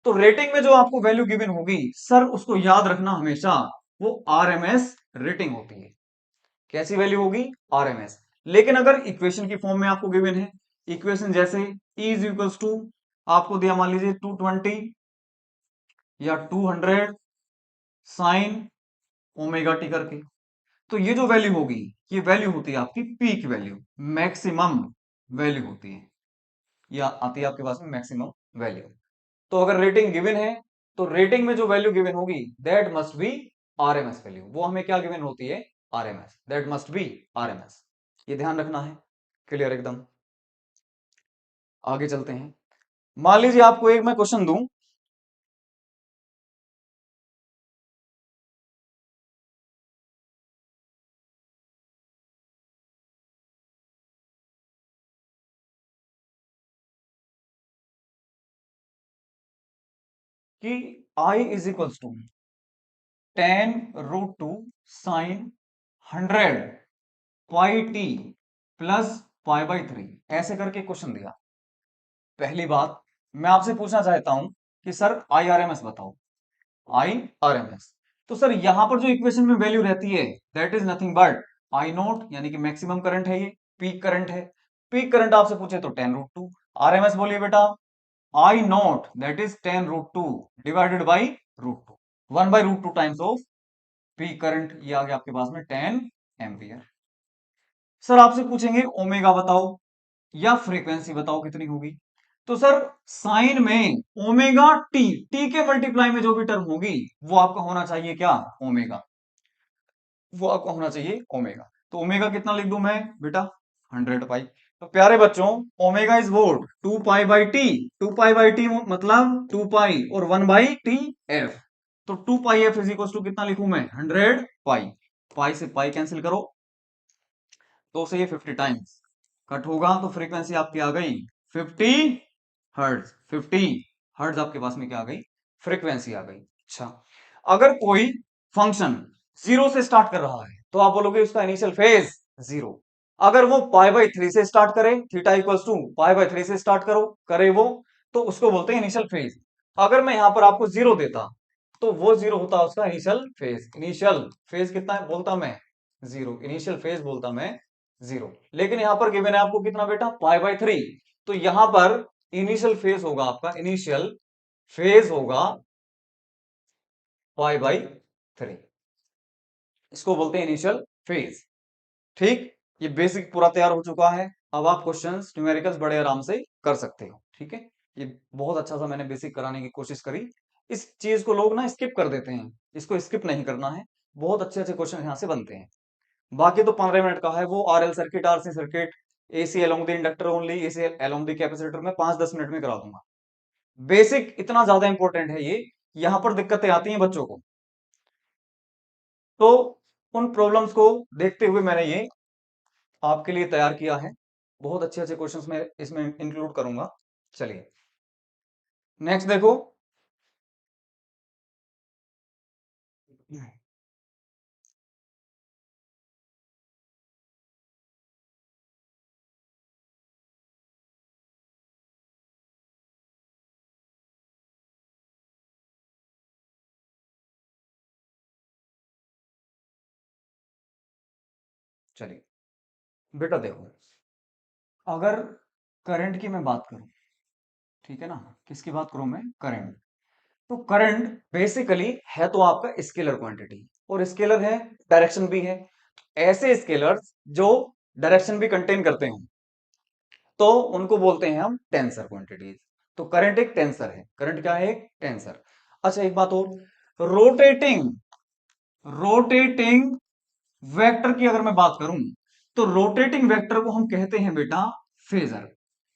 तो रेटिंग में जो आपको वैल्यू गिवन होगी सर, उसको याद रखना हमेशा, वो आरएमएस रेटिंग होती है। कैसी वैल्यू होगी, आरएमएस। लेकिन अगर इक्वेशन की फॉर्म में आपको गिवन है, इक्वेशन जैसे E इज इक्वल्स टू, आपको दिया मान लीजिए 220 या 200 साइन ओमेगा टी करके, तो ये जो वैल्यू होगी, ये वैल्यू होती है आपकी पीक वैल्यू, मैक्सिमम वैल्यू होती है, या आती है आपके पास में मैक्सिमम वैल्यू। तो अगर रेटिंग गिवन है तो रेटिंग में जो वैल्यू गिवन होगी that must be RMS value. वो हमें क्या गिवन होती है? RMS, that must be RMS. ये ध्यान रखना है। क्लियर एकदम। आगे चलते हैं। मान लीजिए आपको एक मैं क्वेश्चन दूं कि I is equals to 10√2 sin 100 pi t plus पाई/3 ऐसे करके क्वेश्चन दिया। पहली बात मैं आपसे पूछना चाहता हूं कि सर IRMS बताओ। IRMS तो सर यहां पर जो इक्वेशन में वैल्यू रहती है that is nothing but I naught, यानी कि मैक्सिमम करंट है, ये पीक करंट है। पीक करंट आपसे पूछे तो 10√2। आरएमएस बोलिए बेटा। I naught that is 10√2 divided by √2, 1/√2 times of peak current. ये आ गया आपके पास में 10 एम्पियर। सर आपसे पूछेंगे ओमेगा बताओ या फ्रीक्वेंसी बताओ कितनी होगी। तो सर साइन में ओमेगा टी, टी के मल्टीप्लाई में जो भी टर्म होगी वो आपका होना चाहिए क्या? ओमेगा। वो आपका होना चाहिए ओमेगा। तो ओमेगा कितना लिख दूं मैं बेटा? 100 पाई। तो प्यारे बच्चों ओमेगा इज वोट 2 पाई/टी। 2 पाई/टी मतलब 2 पाई और 1/T/f। तो 2 पाई f इज इक्वल टू कितना लिखूं मैं? 100 पाई। पाई से पाई कैंसिल करो तो से ये 50 टाइम्स कट होगा तो फ्रीक्वेंसी आपकी आ गई 50 हर्ट्ज। 50 हर्ट्ज आपके पास में क्या आ गई? फ्रीक्वेंसी आ गई। अच्छा, अगर कोई फंक्शन 0 से स्टार्ट कर रहा है तो आप बोलोगे उसका इनिशियल फेज 0। अगर वो पाई/3 से स्टार्ट करे, थीटा इक्वल्स टू पाई/3 से स्टार्ट करो करे वो, तो उसको बोलते हैं इनिशियल फेज। अगर मैं यहां पर आपको 0 देता तो वो 0 होता उसका इनिशियल फेज। इनिशियल फेज कितना है बोलता मैं? 0। इनिशियल फेज बोलता मैं 0। लेकिन यहां पर गिवन है आपको कितना बेटा? पाई/3। तो यहां पर इनिशियल फेज होगा आपका, इनिशियल फेज होगा पाई/3। इसको बोलते हैं इनिशियल फेज। ठीक, ये बेसिक पूरा तैयार हो चुका है। अब आप क्वेश्चंस न्यूमेरिकल्स बड़े आराम से कर सकते हो। ठीक है, ये बहुत अच्छा सा मैंने बेसिक कराने की कोशिश करी। इस चीज को लोग ना स्किप कर देते हैं, इसको स्किप नहीं करना है। बहुत अच्छे अच्छे क्वेश्चन यहाँ से बनते हैं। बाकी तो 15 मिनट का है वो। RL circuit, RC circuit, AC along the inductor only, AC along the capacitor में 5-10 मिनट में करा दूंगा। बेसिक इतना ज्यादा इंपॉर्टेंट है ये, यहाँ पर दिक्कतें आती हैं बच्चों को। तो उन प्रॉब्लम्स को देखते हुए मैंने ये आपके लिए तैयार किया है। बहुत अच्छे अच्छे क्वेश्चंस मैं इसमें इंक्लूड करूंगा। चलिए नेक्स्ट देखो। चलिए बेटा देखो, अगर करंट की मैं बात करूं, ठीक है ना, किसकी बात करूं मैं? करंट। तो करंट बेसिकली है तो आपका स्केलर क्वांटिटी, और स्केलर है डायरेक्शन भी है। ऐसे स्केलर्स जो डायरेक्शन भी कंटेन करते हैं तो उनको बोलते हैं हम टेंसर क्वांटिटीज। तो करंट एक टेंसर है। करंट क्या है? एक टेंसर। अच्छा एक बात और, रोटेटिंग रोटेटिंग वेक्टर की अगर मैं बात करूं तो रोटेटिंग वेक्टर को हम कहते हैं बेटा फेजर।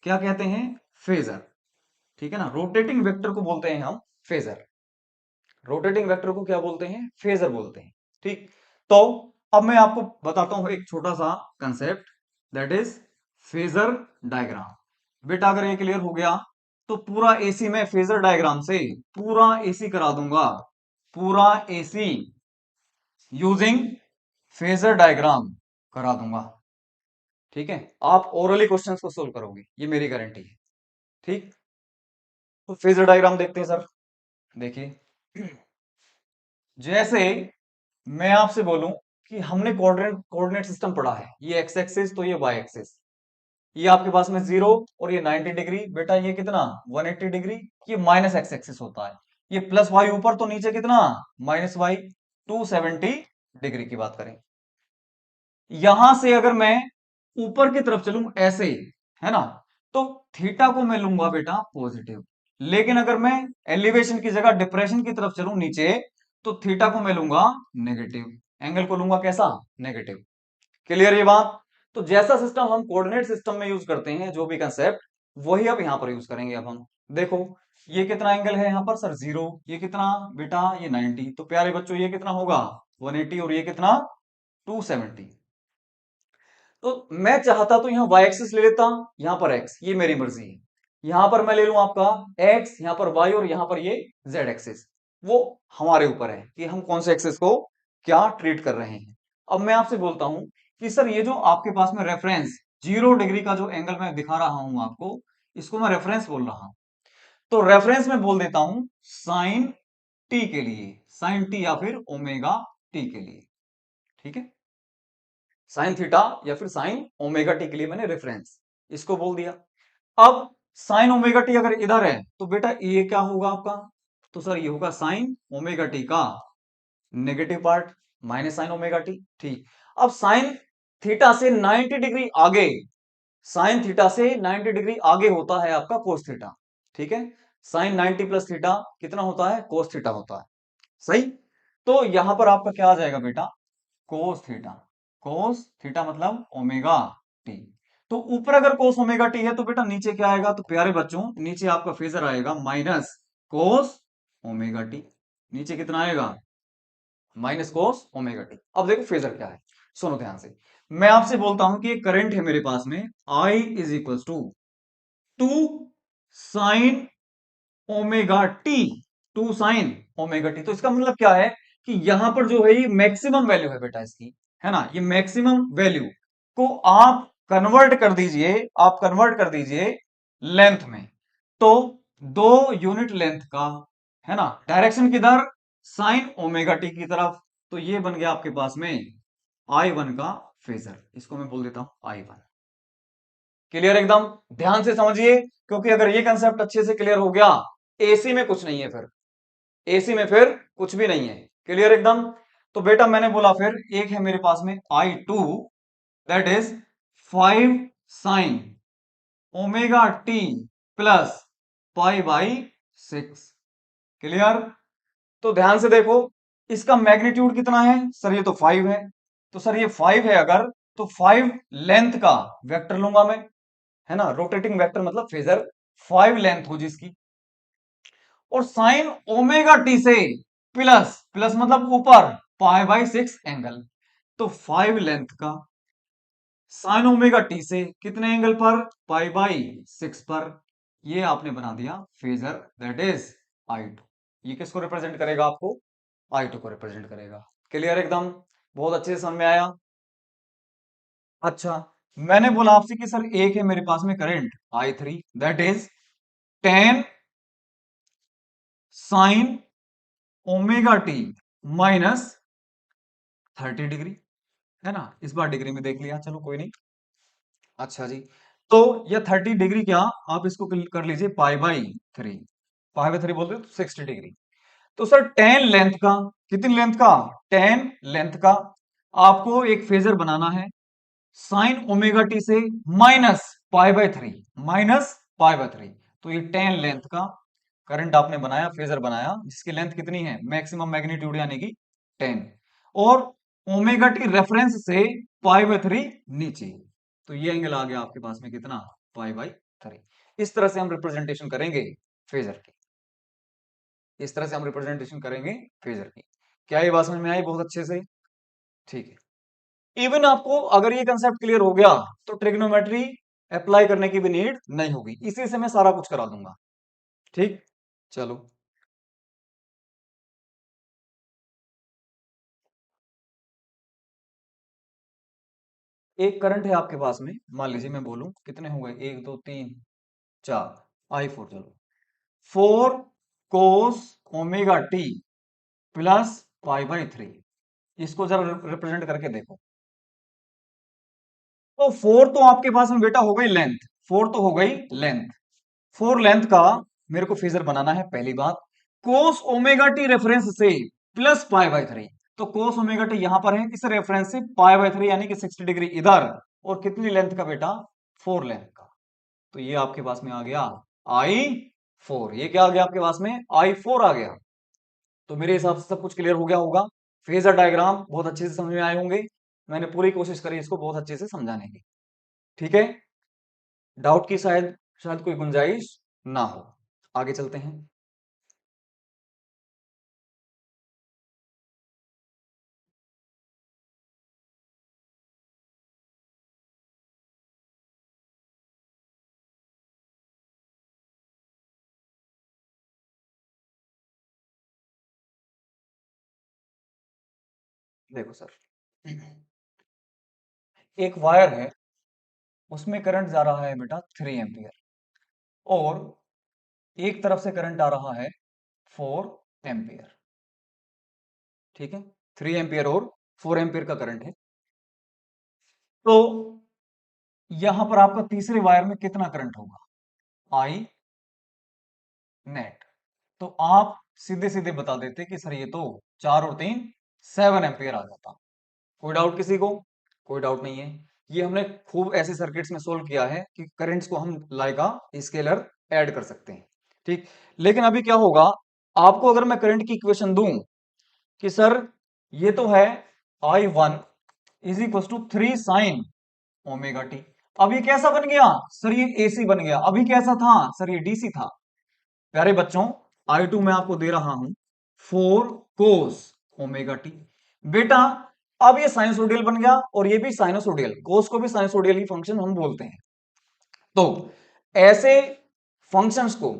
क्या कहते हैं? फेजर। ठीक है ना, रोटेटिंग वेक्टर को बोलते हैं हम फेजर। रोटेटिंग वेक्टर को क्या बोलते हैं? फेजर बोलते हैं। ठीक, तो अब मैं आपको बताता हूं एक छोटा सा concept, that is phasor diagram. बेटा अगर ये क्लियर हो गया तो पूरा एसी में फेजर डायग्राम से पूरा एसी करा दूंगा। पूरा एसी यूजिंग फेजर डायग्राम करा दूंगा। ठीक है, आप ओरली क्वेश्चंस को सोल्व करोगे, ये मेरी गारंटी है। ठीक, तो फेजर डायग्राम देखते हैं सर। देखिए जैसे मैं आपसे बोलूं कि हमने कोऑर्डिनेट कोऑर्डिनेट सिस्टम पढ़ा है, ये एक्स एक्सिस तो ये वाई एक्सिस, ये आपके पास में 0 और ये 90 डिग्री। बेटा ये कितना? 180 डिग्री। ये माइनस एक्स एक्सिस होता है। ये प्लस वाई ऊपर तो नीचे कितना? Minus Y. 270 डिग्री की बात करें। यहां से अगर मैं ऊपर की तरफ चलूं ऐसे, है ना, तो थीटा को मैं लूंगा बेटा पॉजिटिव। लेकिन अगर मैं एलिवेशन की जगह डिप्रेशन की तरफ चलूं नीचे, तो थीटा को मैं लूंगा नेगेटिव, एंगल को लूंगा कैसा, नेगेटिव। क्लियर ये बात? तो जैसा सिस्टम हम कोऑर्डिनेट सिस्टम में यूज करते हैं, जो भी कंसेप्ट, वही अब यहां पर यूज करेंगे। अब हम देखो, ये कितना एंगल है यहां पर सर, 0। ये कितना बेटा, ये 90। तो प्यारे बच्चों ये कितना होगा, 180, और ये कितना, 270। तो मैं चाहता तो यहाँ y एक्सिस ले लेता, यहाँ पर x, ये मेरी मर्जी है। यहाँ पर मैं ले लूं आपका x, यहाँ पर y, और यहाँ पर ये z एक्सिस। वो हमारे ऊपर है कि हम कौन से एक्सिस को क्या ट्रीट कर रहे हैं। अब मैं आपसे बोलता हूं कि सर ये जो आपके पास में रेफरेंस 0 डिग्री का जो एंगल मैं दिखा रहा हूं आपको, इसको मैं रेफरेंस बोल रहा हूं। तो रेफरेंस में बोल देता हूं साइन t के लिए, साइन t या फिर ओमेगा t के लिए। ठीक है, साइन थीटा या फिर साइन ओमेगा टी के लिए मैंने रेफरेंस इसको बोल दिया। अब साइन ओमेगा टी अगर इधर है, तो बेटा ये क्या होगा आपका, तो सर ये होगा साइन ओमेगा टी का negative part, minus sine omega T. ठीक, अब साइन थीटा से 90 डिग्री आगे, साइन थीटा से 90 डिग्री आगे होता है आपका कोस थीटा। ठीक है, साइन 90 प्लस थीटा कितना होता है, कोस थीटा होता है। सही, तो यहां पर आपका क्या आ जाएगा बेटा, कोस थीटा। कोस थीटा मतलब ओमेगा टी। तो ऊपर अगर कोस ओमेगा टी है, तो बेटा नीचे क्या आएगा, तो प्यारे बच्चों नीचे आपका फेजर आएगा माइनस कोस ओमेगा टी। नीचे कितना आएगा, माइनस कोस ओमेगा टी। अब देखो फेजर क्या है, सुनो ध्यान से। मैं आपसे बोलता हूं कि एक करंट है मेरे पास में, I is equal to 2 sine omega t, 2 sine omega t. तो इसका मतलब क्या है कि यहां पर जो है ये मैक्सिमम वैल्यू है बेटा इसकी, है ना, ये मैक्सिमम वैल्यू को आप कन्वर्ट कर दीजिए, आप कन्वर्ट कर दीजिए लेंथ में। तो 2 यूनिट लेंथ का, है ना, डायरेक्शन किधर, साइन ओमेगा टी की तरफ। तो ये बन गया आपके पास में I1 का फेजर, इसको मैं बोल देता हूं I1। क्लियर एकदम, ध्यान से समझिए, क्योंकि अगर ये कंसेप्ट अच्छे से क्लियर हो गया, एसी में कुछ नहीं है फिर, एसी में फिर कुछ भी नहीं है। क्लियर एकदम। तो बेटा मैंने बोला फिर एक है मेरे पास में I2, that is 5 sign omega t plus pi by 6। Clear? तो ध्यान से देखो, इसका मैग्नीट्यूड कितना है सर, ये तो 5 है। तो सर ये 5 है अगर, तो 5 लेंथ का वेक्टर लूंगा मैं, है ना, रोटेटिंग वेक्टर मतलब फेजर, 5 लेंथ हो जिसकी। और साइन ओमेगा टी से प्लस, प्लस मतलब ऊपर, पाई बाई 6 एंगल। तो 5 लेंथ का साइन ओमेगा टी से कितने एंगल पर, पाई बाई 6 पर। ये आपने बना दिया फेजर, दैट इज I2। ये किसको रिप्रेजेंट करेगा, आपको I2 को रिप्रेजेंट करेगा। क्लियर एकदम, बहुत अच्छे से समझ में आया। अच्छा, मैंने बोला आपसे कि सर एक है मेरे पास में current I3, that is 10 sign omega T minus 30 degree, है ना, इस बार डिग्री में देख लिया, चलो कोई नहीं। अच्छा जी, तो ये 30 डिग्री क्या, आप इसको कर लीजिए पाई बाई 3, पाई बाई 3 बोलते हो तो 60 डिग्री। तो सर 10 लेंथ का, कितनी लेंथ का, 10 लेंथ का आपको एक फेजर बनाना है, साइन ओमेगा टी से minus pi by 3, minus pi by 3। तो ये 10 लेंथ का करंट आपने बनाया, फेजर बनाया, जिसकी लेंथ कितनी है, मैक्सिमम मैग्नीट्यूड यानी कि 10, और ओमेगा टी रेफरेंस से पाई बाई 3 नीचे। तो ये एंगल आ गया आपके पास में कितना, पाई बाई 3। इस तरह से हम रिप्रेजेंटेशन करेंगे फेजर की, इस तरह से हम रिप्रेजेंटेशन करेंगे फेजर की। क्या ये बात समझ में आई बहुत अच्छे से? ठीक है, इवन आपको अगर ये कंसेप्ट क्लियर हो गया, तो ट्रिग्नोमेट्री अप्लाई करने की भी नीड नहीं होगी, इसी से मैं सारा कुछ करा दूंगा। ठीक, चलो। एक करंट है आपके पास में, मान लीजिए मैं बोलूं कितने हुए, 1 2 3 4, I4, चलो 4 कोस omega t plus pi by 3। इसको जरा रिप्रेजेंट करके देखो। तो 4 तो आपके पास में बेटा हो गई लेंथ, 4 तो हो गई लेंथ, 4 लेंथ का मेरे को फेजर बनाना है। पहली बात, कोस ओमेगा टी रेफरेंस से प्लस पाई बाई 3। तो कोस ओमेगा टी यहां पर है, किस रेफरेंस से, पाई बाई 3, यानी कि 60 डिग्री इधर, और कितनी लेंथ का बेटा, 4 लेंथ का। तो ये आपके पास में आ गया I4। 4, ये क्या आ गया आपके पास में, I4 आ गया। तो मेरे हिसाब से सब कुछ क्लियर हो गया होगा। फेजर डायग्राम बहुत अच्छे से समझ में आए होंगे। मैंने पूरी कोशिश करी इसको बहुत अच्छे से समझाने की। ठीक है, डाउट की शायद शायद कोई गुंजाइश ना हो। आगे चलते हैं। देखो सर, एक वायर है, उसमें करंट जा रहा है बेटा 3 एम्पियर, और एक तरफ से करंट आ रहा है 4 एम्पियर। ठीक है, 3 एम्पियर और 4 एम्पियर का करंट है। तो यहां पर आपका तीसरे वायर में कितना करंट होगा, आई नेट। तो आप सीधे सीधे बता देते कि सर ये तो 4 और 3 7 एम्पियर आ जाता। कोई डाउट किसी को? कोई डाउट नहीं है। ये हमने खूब ऐसे सर्किट्स में सोल्व किया है कि करंट्स को हम लाइक स्केलर ऐड कर सकते हैं। ठीक, लेकिन अभी क्या होगा, आपको अगर मैं करंट की इक्वेशन दूं कि सर ये तो है I1 is equal to 3 sin omega t. अब ये कैसा बन गया सर, ये एसी बन गया। अभी कैसा था सर, ये डीसी था। प्यारे बच्चों, I2 में आपको दे रहा हूं 4 cos ओमेगा टी। बेटा अब ये साइनसोडियल बन गया, और ये भी साइनसोडियल, कोस को भी साइनसोडियल ही फंक्शन हम बोलते हैं। तो ऐसे फंक्शंस को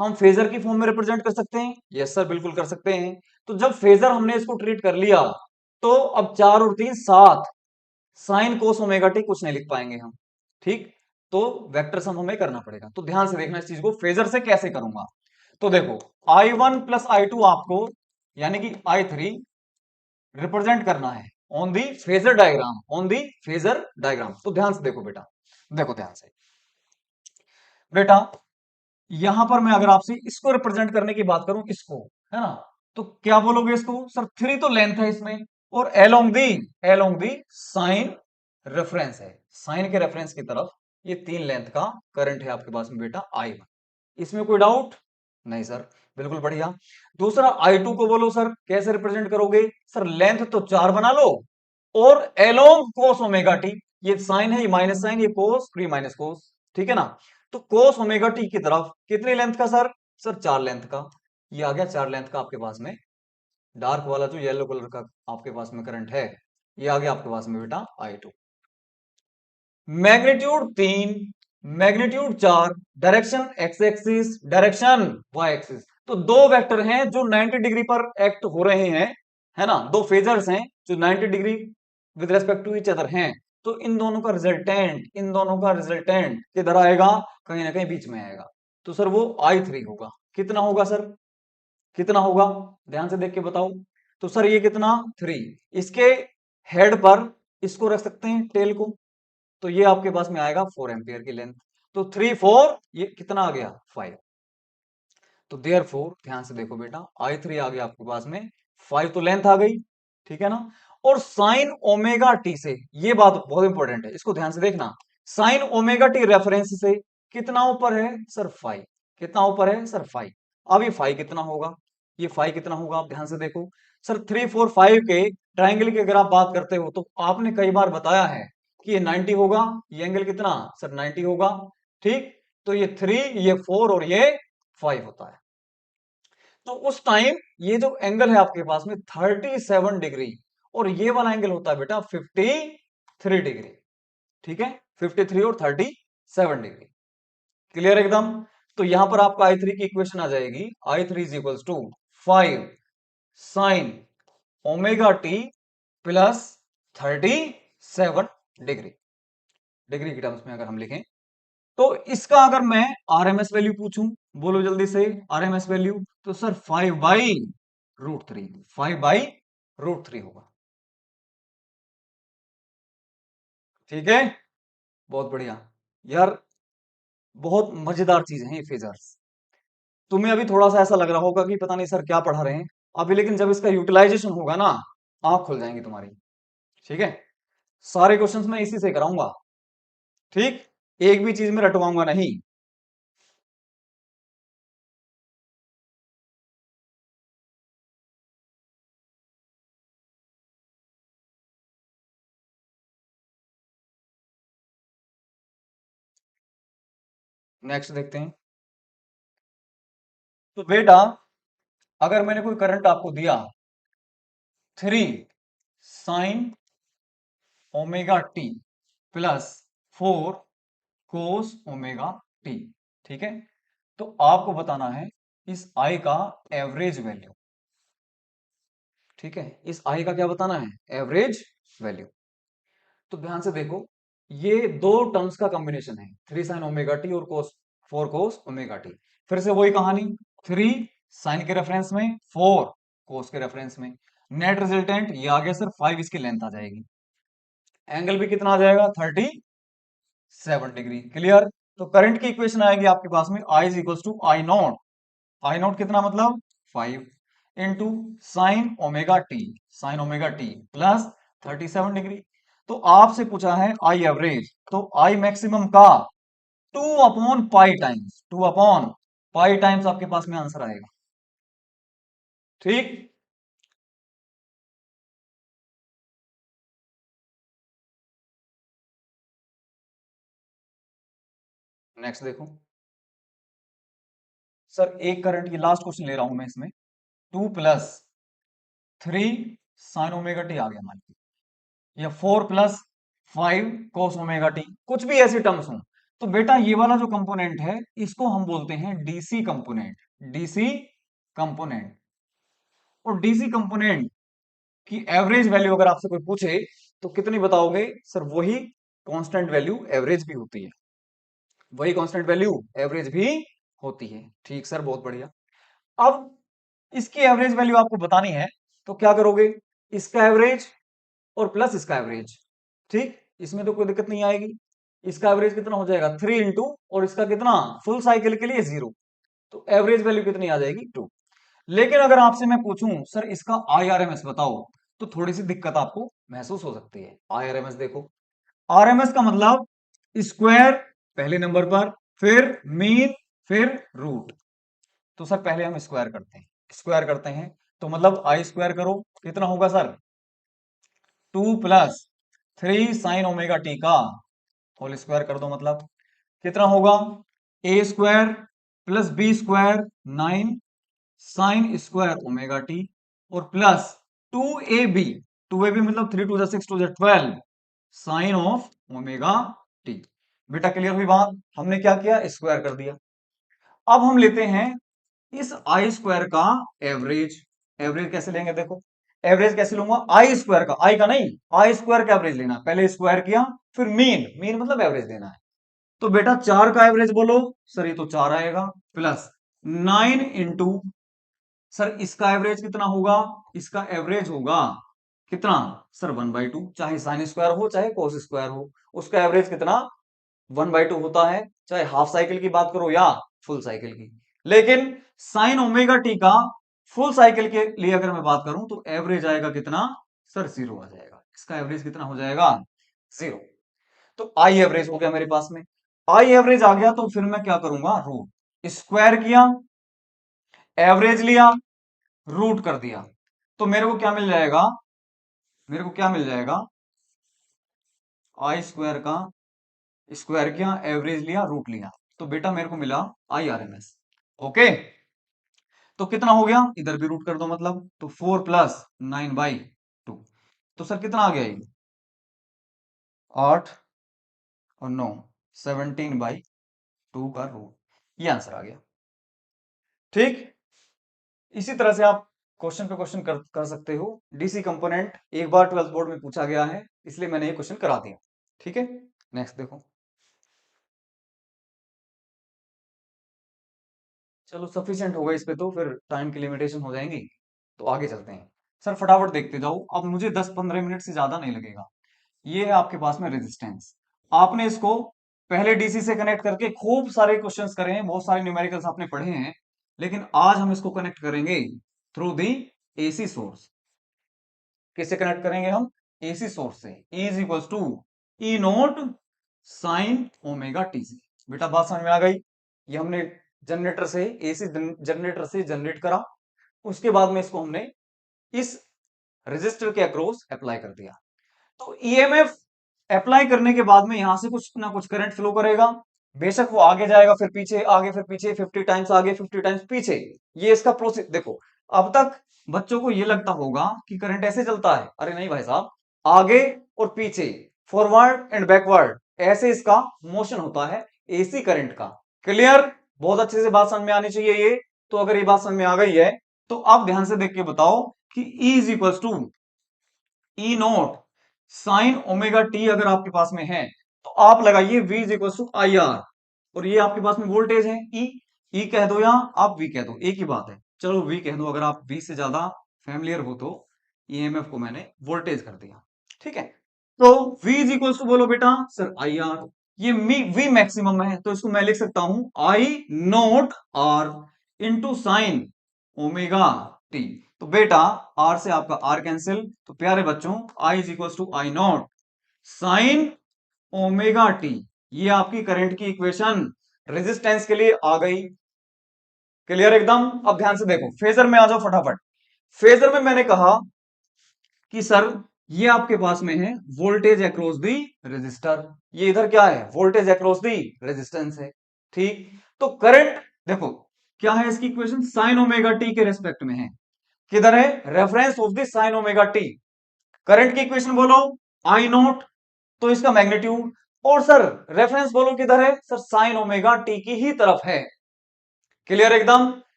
हम फेजर की फॉर्म में रिप्रेजेंट कर सकते हैं। यस सर, बिल्कुल कर सकते हैं। तो जब फेजर हमने इसको ट्रीट कर लिया, तो अब 4 और 3 7 साइन कोस ओमेगा टी कुछ नहीं लिख पाएंगे हम। ठीक, तो वेक्टर सम हमें करना पड़ेगा। तो ध्यान से देखना इस चीज को, फेजर से कैसे करूंगा। तो देखो, I1 प्लस I2 आपको यानी कि I3 रिप्रेजेंट करना है on the phasor diagram, on the phasor diagram. तो ध्यान से देखो बेटा, देखो ध्यान से बेटा, यहां पर मैं अगर आपसे इसको रिप्रेजेंट करने की बात करूं, इसको, है ना, तो क्या बोलोगे इसको, सर 3 तो लेंथ है इसमें, और एलोंग दी साइन रेफरेंस है, साइन के रेफरेंस की तरफ ये 3 लेंथ का करंट है आपके पास में बेटा I1। इसमें कोई डाउट नहीं सर, बिल्कुल बढ़िया। दूसरा I2 को बोलो सर कैसे रिप्रेजेंट करोगे, सर लेंथ तो 4 बना लो, और एलोंग कोस ओमेगा टी, ये साइन है, ये माइनस साइन, ये कोस, प्री माइनस कोस, ठीक है ना। तो कोस ओमेगा टी की तरफ कितनी लेंथ का सर, सर 4 लेंथ का। ये आ गया 4 लेंथ का आपके पास में डार्क वाला जो येलो कलर का आपके पास में करंट है, ये आ गया आपके पास में बेटा I2। Magnitude 3, magnitude 4, direction X axis, direction Y axis. तो दो वेक्टर हैं जो 90 डिग्री पर एक्ट हो रहे हैं, है ना, दो फेजर्स हैं जो 90 degree with respect to each other हैं। तो इन दोनों का रिजल्टेंट किधर आएगा, कहीं ना कहीं बीच में आएगा। तो सर वो I3 होगा। कितना होगा सर, कितना होगा, ध्यान से देख के बताओ। तो सर ये कितना 3, इसके हेड पर इसको रख सकते हैं टेल को, तो ये आपके पास में आएगा 4 एम्पियर की लेंथ। तो 3 4, ये कितना आ गया 5। तो देयर फोर ध्यान से देखो बेटा, I3 आ गया आपके पास में 5, तो लेंथ आ गई, ठीक है ना। और साइन ओमेगा टी से, ये बात बहुत इंपॉर्टेंट है, इसको ध्यान से देखना, साइन ओमेगा टी रेफरेंस से कितना ऊपर है सर 5, कितना ऊपर है सर 5। अब ये 5 कितना होगा, ये 5 कितना होगा, आप ध्यान से देखो। सर 3 4 5 के ट्राइंगल की अगर आप बात करते हो, तो आपने कई बार बताया है कि ये 90 होगा, ये एंगल कितना सर 90 होगा। ठीक, तो ये 3, ये 4 और ये 5 होता है। तो उस टाइम ये जो एंगल है आपके पास में 37 डिग्री, और ये वाला एंगल होता है बेटा 53 डिग्री। ठीक है, 53 और 37 डिग्री, क्लियर एकदम। तो यहां पर आपका I3 की इक्वेशन आ जाएगी, I3 is equals to 5 sin omega t plus 37 degree, degree की टर्म्स में अगर हम लिखें। तो इसका अगर मैं आरएमएस वैल्यू पूछूं, बोलो जल्दी से आरएमएस वैल्यू, तो सर 5/√3, 5/√3 होगा। ठीक है, बहुत बढ़िया यार, बहुत मजेदार चीज है ये फेजर्स। तुम्हें अभी थोड़ा सा ऐसा लग रहा होगा कि पता नहीं सर क्या पढ़ा रहे हैं अभी, लेकिन जब इसका यूटिलाइजेशन होगा ना, आंख खुल जाएंगी तुम्हारी। ठीक है, सारे क्वेश्चंस मैं इसी से कराऊंगा। ठीक, एक भी चीज में रटवाऊंगा नहीं। नेक्स्ट देखते हैं। तो बेटा, अगर मैंने कोई करंट आपको दिया 3 sin omega t plus 4 cos omega T, ठीक है, तो आपको बताना है इस आई का एवरेज वैल्यू। ठीक है, इस आई का क्या बताना है? Average value. तो ध्यान से देखो, ये दो टर्म्स का कॉम्बिनेशन है, 3 sin ओमेगा टी और फोर कोस ओमेगा टी। फिर से वही कहानी, 3 sin के रेफरेंस में, 4 cos के रेफरेंस में, नेट रिजल्टेंट ये आ गया सर 5, इसकी लेंथ आ जाएगी, एंगल भी कितना आ जाएगा 37 डिग्री। क्लियर? तो करंट की इक्वेशन आएगी आपके पास में I is equal to I naught कितना मतलब 5 into sine omega t plus 37 degree. तो आपसे पूछा है आई एवरेज, तो आई मैक्सिमम का 2/पाई टाइम्स आपके पास में आंसर आएगा। ठीक, नेक्स्ट देखो सर, एक करंट, ये लास्ट क्वेश्चन ले रहा हूं मैं इसमें, 2 + 3 sin ओमेगा टी आ गया मान लीजिए, या 4 + 5 cos ओमेगा टी, कुछ भी ऐसी टर्म्स हो। तो बेटा ये वाला जो कंपोनेंट है इसको हम बोलते हैं डीसी कंपोनेंट, डीसी कंपोनेंट। और डीसी कंपोनेंट की एवरेज वैल्यू अगर आपसे कोई पूछे तो कितनी बताओगे? सर वही कांस्टेंट वैल्यू एवरेज भी होती है, वही कांस्टेंट वैल्यू एवरेज भी होती है। ठीक सर, बहुत बढ़िया। अब इसकी एवरेज वैल्यू आपको बतानी है, तो क्या करोगे? इसका एवरेज और प्लस इसका एवरेज। ठीक, इसमें तो कोई दिक्कत नहीं आएगी। इसका एवरेज कितना हो जाएगा 3 इंटू, और इसका कितना फुल साइकिल के लिए 0, तो एवरेज वैल्यू कितनी आ जाएगी 2। लेकिन अगर आपसे मैं पूछूं सर इसका आईआरएमएस बताओ, तो थोड़ी सी दिक्कत आपको महसूस हो सकती है। आईआरएमएस देखो, आरएमएस का मतलब स्क्वायर पहले नंबर पर, फिर मीन, फिर रूट। तो सर पहले हम स्क्वायर करते हैं, तो मतलब आई स्क्वायर करो, कितना होगा सर 2 + 3 sin ओमेगा टी का होल स्क्वायर कर दो, मतलब कितना होगा A² + B² 9 sin² omega T, और प्लस 2AB, 2AB मतलब 3 × 2 = 6 × 2 = 12 sin ऑफ ओमेगा टी। बेटा क्लियर हुई बात? हमने क्या किया? स्क्वायर कर दिया। अब हम लेते हैं इस आई स्क्वायर का एवरेज। एवरेज कैसे लेंगे? देखो, एवरेज कैसे लूंगा? आई स्क्वायर का, आई का नहीं, आई स्क्वायर का एवरेज लेना। पहले स्क्वायर किया, फिर मीन, मीन मतलब एवरेज लेना है। तो बेटा 4 का एवरेज बोलो। सर ये तो 4 आएगा, प्लस 9 इंटू, सर इसका एवरेज कितना होगा? इसका एवरेज होगा कितना सर 1/2, चाहे साइन स्क्वायर हो चाहे कोस स्क्वायर हो, उसका एवरेज कितना 1/2 होता है, चाहे हाफ साइकिल की बात करो या फुल साइकिल की। लेकिन साइन ओमेगा टी का फुल साइकिल के लिए अगर मैं बात करूं तो एवरेज आएगा कितना? सर 0 आ जाएगा। इसका एवरेज कितना हो जाएगा? 0। तो आई एवरेज हो गया मेरे पास में। आई एवरेज आ गया तो फिर मैं क्या करूंगा? रूट, स्क्वायर किया, एवरेज लिया, रूट कर दिया, तो मेरे को क्या मिल जाएगा? मेरे को क्या मिल जाएगा? आई स्क्वायर का स्क्वायर किया, एवरेज लिया, रूट लिया, तो बेटा मेरे को मिला I R M S. Okay, तो कितना हो गया? इधर भी रूट कर दो, मतलब तो 4 + 9/2, तो सर कितना आ गया ये? 8 और 9, 17/2 का रूट, ये आंसर आ गया। ठीक, इसी तरह से आप क्वेश्चन पे क्वेश्चन कर सकते हो। डीसी कंपोनेंट एक बार 12th बोर्ड में पूछा गया है, इसलिए मैंने ये क्वेश्चन करा दिया। ठीक है, नेक्स्ट देखो। चलो सफिशिएंट होगा इस पे, तो फिर टाइम की लिमिटेशन हो जाएंगी, तो आगे चलते हैं। सर फटाफट देखते जाओ, अब मुझे 10-15 मिनट से ज्यादा नहीं लगेगा। ये है आपके पास में रेजिस्टेंस। आपने इसको पहले डीसी से कनेक्ट करके खूब सारे क्वेश्चंस करे हैं, बहुत सारे न्यूमेरिकल्स आपने पढ़े हैं, लेकिन आज हम इसको कनेक्ट करेंगे थ्रू दी एसी सोर्स। किससे कनेक्ट करेंगे हम? एसी सोर्स से। E is equal to E0 sine omega t से। बेटा बात समझ में आ गई? ये हमने जनरेटर से, एसी जनरेटर से जनरेट करा, उसके बाद में इसको हमने इस रेजिस्टर के अक्रॉस अप्लाई कर दिया। तो ईएमएफ अप्लाई करने के बाद में यहां से कुछ ना कुछ करंट फ्लो करेगा, बेशक वो आगे जाएगा फिर पीछे, आगे फिर पीछे, 50 टाइम्स आगे 50 टाइम्स पीछे। ये इसका प्रोसेस देखो। अब तक बच्चों को ये लगता होगा कि करंट ऐसे चलता है, अरे नहीं भाई साहब, आगे और पीछे, फॉरवर्ड एंड बैकवर्ड, ऐसे इसका मोशन होता है एसी करंट का। क्लियर? बहुत अच्छे से बात समझ में आनी चाहिए ये। तो अगर ये बात समझ में आ गई है तो अब ध्यान से देख के बताओ कि E is equal to E note sine omega t अगर आपके पास में है तो आप लगाइए V is equal to I R, और ये आपके पास में वोल्टेज है E। E कह दो या आप V कह दो, एक ही बात है, चलो V कह दो, अगर आप V से ज्यादा फैमिलियर हो तो। EMF को मैंने वोल्टेज कर दिया, ठीक है। तो V इज इक्वल टू बोलो बेटा सर आई आर। ये V मैक्सिमम है तो इसको मैं लिख सकता हूं I naught R into sine omega t. तो बेटा आर से आपका आर कैंसिल, तो प्यारे बच्चों I is equal to I not sine omega t, ये आपकी करंट की इक्वेशन रेजिस्टेंस के लिए आ गई। क्लियर एकदम? अब ध्यान से देखो, फेजर में आ जाओ फटाफट। फेजर में मैंने कहा कि सर ये आपके पास में है वोल्टेज अक्रॉस दी रेजिस्टर, ये इधर क्या है, वोल्टेज अक्रॉस दी रेजिस्टेंस है, ठीक। तो करंट देखो क्या है, इसकी इक्वेशन साइन ओमेगा टी के रेस्पेक्ट में है। किधर है, reference of the sign omega t. Current की इक्वेशन बोलो आई नॉट, तो इसका मैग्नीट्यूड, और सर रेफरेंस बोलो किधर है, सर साइन ओमेगा टी की ही तरफ है। क्लियर एकदम?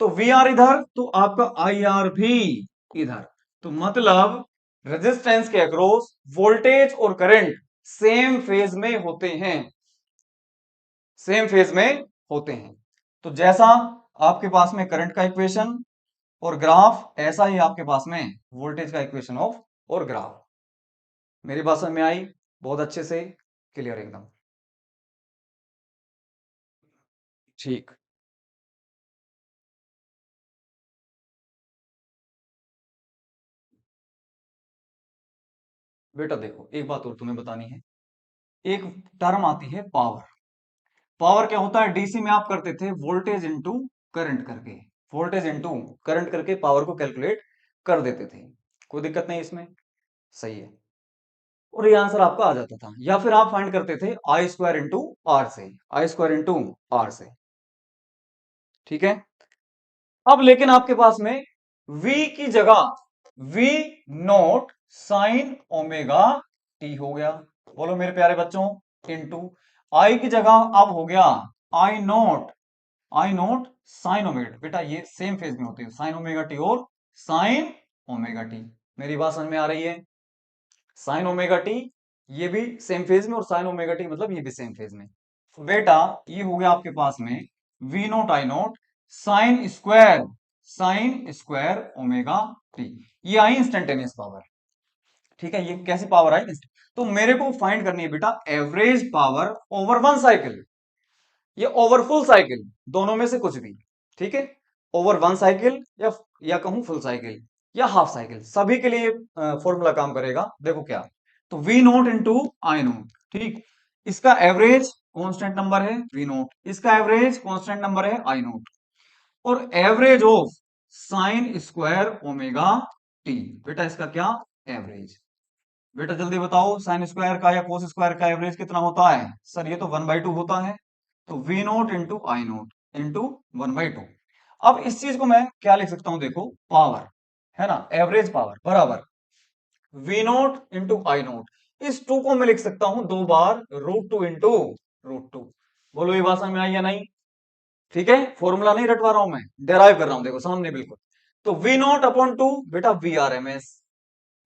तो वी आर इधर तो आपका आई आर भी इधर, तो मतलब रेजिस्टेंस के अक्रॉस वोल्टेज और करंट सेम फेज में होते हैं, सेम फेज में होते हैं। तो जैसा आपके पास में करंट का इक्वेशन और ग्राफ, ऐसा ही आपके पास में वोल्टेज का इक्वेशन ऑफ और ग्राफ। मेरी बात समझ में आई? बहुत अच्छे से, क्लियर एकदम, ठीक। बेटा देखो एक बात और तुम्हें बतानी है, एक टर्म आती है पावर। पावर क्या होता है, डीसी में आप करते थे वोल्टेज इंटू करंट करके, वोल्टेज इंटू करंट करके पावर को कैलकुलेट कर देते थे, कोई दिक्कत नहीं इसमें, सही है। और ये आंसर आपका आ जाता था, या फिर आप फाइंड करते थे आई स्क्वायर इंटू आर से, आई स्क्वायर इंटू आर से, ठीक है। अब लेकिन आपके पास में v की जगह v note sine omega T हो गया, बोलो मेरे प्यारे बच्चों, इंटू आई की जगह अब हो गया आई नोट साइन ओमेगा टी। बेटा ये सेम फेज में होते हैं साइन ओमेगा टी और साइन ओमेगा टी, मेरी बात समझ में आ रही है? साइन ओमेगा टी ये भी सेम फेज में, और साइन ओमेगा टी मतलब ये भी सेम फेज में। तो बेटा ये हो गया आपके पास में V naught I naught sine square omega t, ये आई इंस्टेंटेनियस पावर, ठीक है। ये कैसी पावर आई, तो मेरे को फाइंड करनी है बेटा average power over one cycle, ये ओवर फुल साइकिल, दोनों में से कुछ भी, ठीक है। ओवर वन साइकिल या कहूं फुल साइकिल या हाफ साइकिल, सभी के लिए फॉर्मूला काम करेगा। देखो क्या, तो V naught into I naught, ठीक। इसका एवरेज कांस्टेंट नंबर है वी नोट, इसका एवरेज कांस्टेंट नंबर है आई नोट, और average of sine square omega t, बेटा इसका क्या एवरेज। बेटा जल्दी बताओ साइन स्क्वायर का या कोस स्क्वायर का एवरेज कितना होता है, सर ये तो 1/2 होता है, तो V naught into I naught into 1/2। अब इस चीज को मैं क्या लिख सकता हूं, देखो पावर है ना, एवरेज पावर बराबर V naught into I naught, इस टू को मैं लिख सकता हूं दो बार √2 इंटू √2। बोलो ये बात समझ में आई या नहीं? ठीक है, फॉर्मूला नहीं रटवा रहा हूं मैं, डेराइव कर रहा हूं, देखो सामने बिल्कुल। तो वी नोट अपॉन टू बेटा V R M S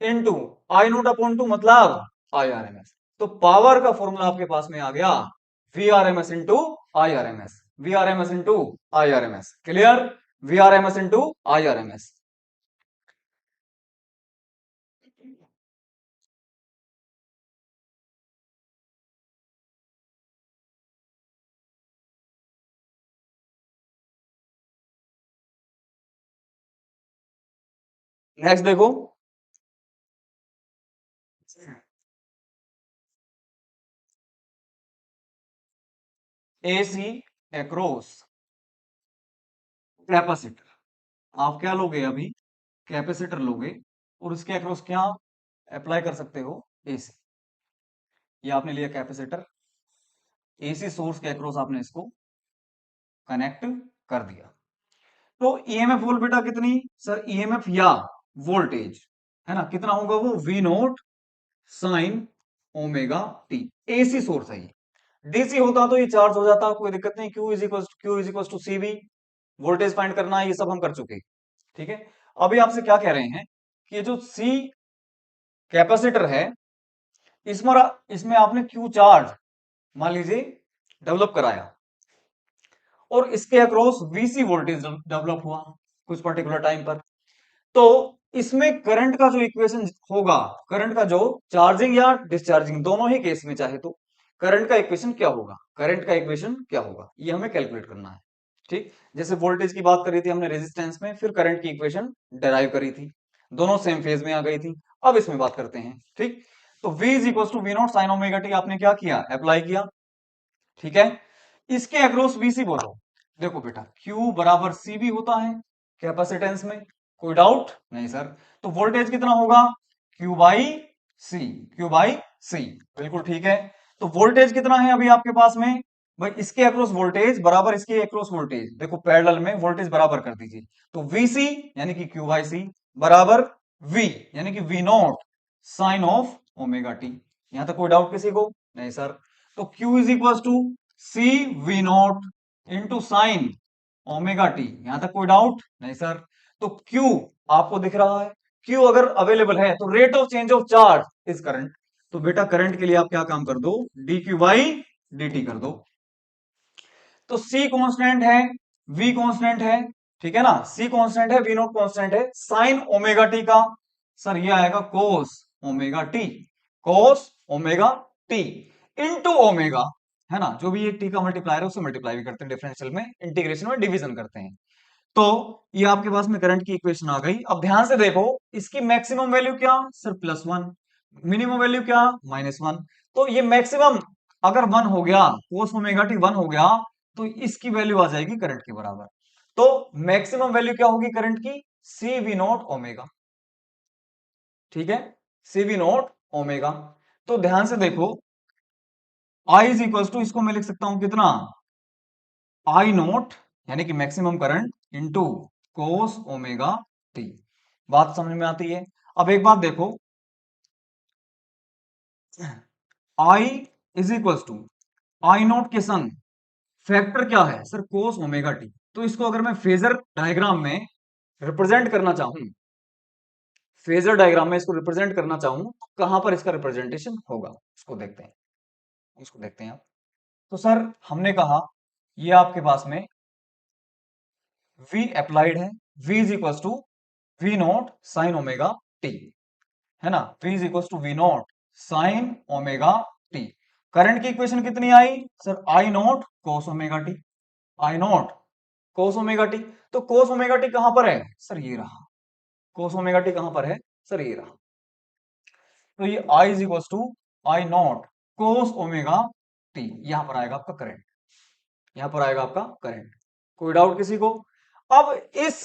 into I naught upon two मतलब आई आर एम एस। तो पावर का फॉर्मूला आपके पास में आ गया V R M S into I R M S, V R M S into I R M S. Clear? V R M S into I R M S. Next देखो, एसी एक्रॉस कैपेसिटर, आप क्या लोगे अभी, कैपेसिटर लोगे, और उसके अक्रॉस क्या अप्लाई कर सकते हो, एसी। ये आपने लिया कैपेसिटर, एसी सोर्स के अक्रॉस आपने इसको कनेक्ट कर दिया। तो ईएमएफ वोल्ट बेटा कितनी, सर ईएमएफ या वोल्टेज है ना, कितना होगा वो V naught sine omega t. AC source है ये। डीसी होता तो ये चार्ज हो जाता, कोई दिक्कत नहीं। Q is equal to C V, voltage find करना है, ये सब हम कर चुके। ठीक है, अभी आपसे क्या कह रहे हैं कि जो सी कैपेसिटर है, इसमें इसमें आपने क्यू चार्ज मान लीजिए डेवलप कराया, और इसके अक्रॉस वीसी वोल्टेज डेवलप हुआ कुछ पर्टिकुलर टाइम पर। तो इसमें करंट का जो इक्वेशन होगा, करंट का जो चार्जिंग या डिस्चार्जिंग दोनों ही केस में चाहे तो करंट का इक्वेशन क्या होगा, करंट का इक्वेशन क्या होगा, ये हमें कैलकुलेट करना है। ठीक, जैसे वोल्टेज की बात करी थी हमने रेजिस्टेंस में, फिर करंट की इक्वेशन डेराइव करी थी, दोनों सेम फेज में आ गई थी। अब इसमें बात करते हैं। ठीक, तो V is equal to V naught sine omega t आपने क्या किया, अप्लाई किया। ठीक है, इसके अक्रॉस VC बोलो। देखो बेटा Q बराबर CV होता है कैपेसिटेंस में, कोई डाउट नहीं सर। तो वोल्टेज कितना होगा, Q by C, Q by C, बिल्कुल ठीक है। तो वोल्टेज कितना है अभी आपके पास में भाई, इसके अक्रॉस वोल्टेज बराबर इसके अक्रॉस वोल्टेज, देखो पैरेलल में वोल्टेज बराबर कर दीजिए। तो VC यानी कि Q बाई सी बराबर V यानी कि V naught sine of omega t. यहां तक कोई डाउट किसी को नहीं सर। तो Q is equal to C V naught into sine omega t, यहां तक कोई डाउट नहीं सर। तो Q आपको दिख रहा है, Q अगर अवेलेबल है तो rate of change of charge is current. तो बेटा करंट के लिए आप क्या काम कर दो, D Q by D T कर दो। तो C कांस्टेंट है, V कांस्टेंट है, ठीक है ना, C कांस्टेंट है, V नॉट कांस्टेंट है। साइन ओमेगा टी का सर ये आएगा कोस ओमेगा टी, कोस ओमेगा टी इंटू ओमेगा, है ना, जो भी ये टी का मल्टीप्लायर है उससे मल्टीप्लाई भी करते हैं डिफरेंशियल में, इंटीग्रेशन में डिवीजन करते हैं। तो ये आपके पास में करंट की इक्वेशन आ गई। अब ध्यान से देखो, इसकी मैक्सिमम वैल्यू क्या, सर +1, मिनिमम वैल्यू क्या, -1। तो ये मैक्सिमम अगर 1 हो गया, कोस ओमेगा टी 1 हो गया, तो इसकी वैल्यू आ जाएगी करंट के बराबर। तो मैक्सिमम वैल्यू क्या होगी करंट की, सी वी नॉट ओमेगा। ठीक है, सी वी नॉट ओमेगा। तो ध्यान से देखो, आई इज इक्वल टू, इसको मैं लिख सकता हूं कितना, आई नोट यानी कि maximum current into cos omega t. बात समझ में आती है। अब एक बात देखो, I is equal to I naught के संग फैक्टर क्या है सर, कोस ओमेगा टी। तो इसको अगर मैं फेजर डायग्राम में रिप्रेजेंट करना चाहूं, फेजर डायग्राम में इसको रिप्रेजेंट करना चाहूं, तो कहां पर इसका रिप्रेजेंटेशन होगा, इसको देखते हैं, इसको देखते हैं आप। तो सर हमने कहा ये आपके पास में V अप्लाइड है, V is equal to V naught sine omega t, है ना, V is equal to V naught sine omega t. Current की इक्वेशन कितनी आई sir, I naught cos omega t, I naught cos omega t. तो कोस ओमेगा टी कहां पर है सर, ये रहा, कोस ओमेगा टी कहां पर है सर, ये रहा। तो ये I is equal to I naught cos omega t, यहां पर आएगा आपका करंट, यहां पर आएगा आपका करंट। कोई डाउट किसी को। अब इस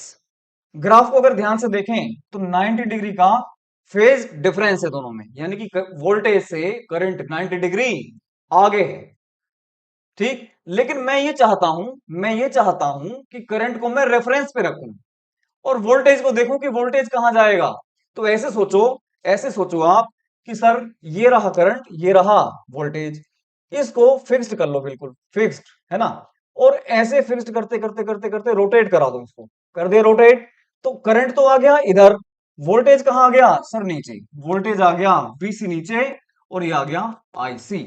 ग्राफ को अगर ध्यान से देखें तो 90 डिग्री का फेज डिफरेंस है दोनों में, यानी कि वोल्टेज से करंट 90 डिग्री आगे है। ठीक, लेकिन मैं ये चाहता हूं कि करंट को मैं रेफरेंस पे रखूं और वोल्टेज को देखूं कि वोल्टेज कहां जाएगा। तो ऐसे सोचो आप कि सर ये रहा करंट, ये रहा वोल्टेज, इसको फिक्स्ड कर लो, बिल्कुल फिक्स्ड, है ना। और ऐसे फिक्स्ड करते करते करते करते रोटेट करा दो इसको, कर दिया रोटेट। तो करंट तो आ गया इधर, वोल्टेज कहां आ गया सर, नीचे, वोल्टेज आ गया VC नीचे, और ये आ गया IC।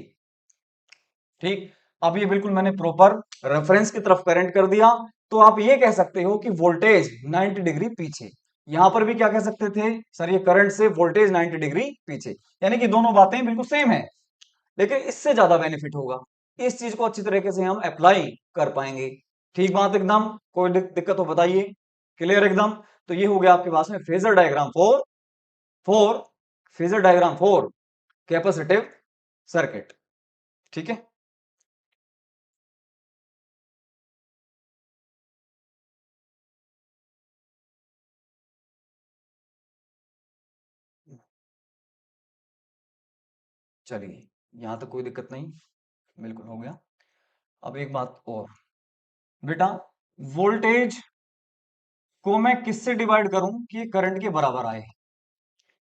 ठीक, अब ये बिल्कुल मैंने प्रॉपर रेफरेंस की तरफ करंट कर दिया। तो आप ये कह सकते हो कि वोल्टेज 90 डिग्री पीछे। यहां पर भी क्या कह सकते थे सर, ये करंट से वोल्टेज 90 डिग्री पीछे, यानी कि दोनों बातें बिल्कुल सेम है, लेकिन इससे ज्यादा बेनिफिट होगा, इस चीज को अच्छी तरीके से हम अप्लाई कर पाएंगे। ठीक बात एकदम, कोई दिक्कत हो बताइए, क्लियर एकदम। तो ये हो गया आपके पास में phasor diagram four phasor diagram for capacitive circuit. ठीक है, चलिए, यहां तक कोई दिक्कत नहीं, बिल्कुल हो गया। अब एक बात और बेटा, वोल्टेज को मैं किससे डिवाइड करूं कि ये करंट के बराबर आए?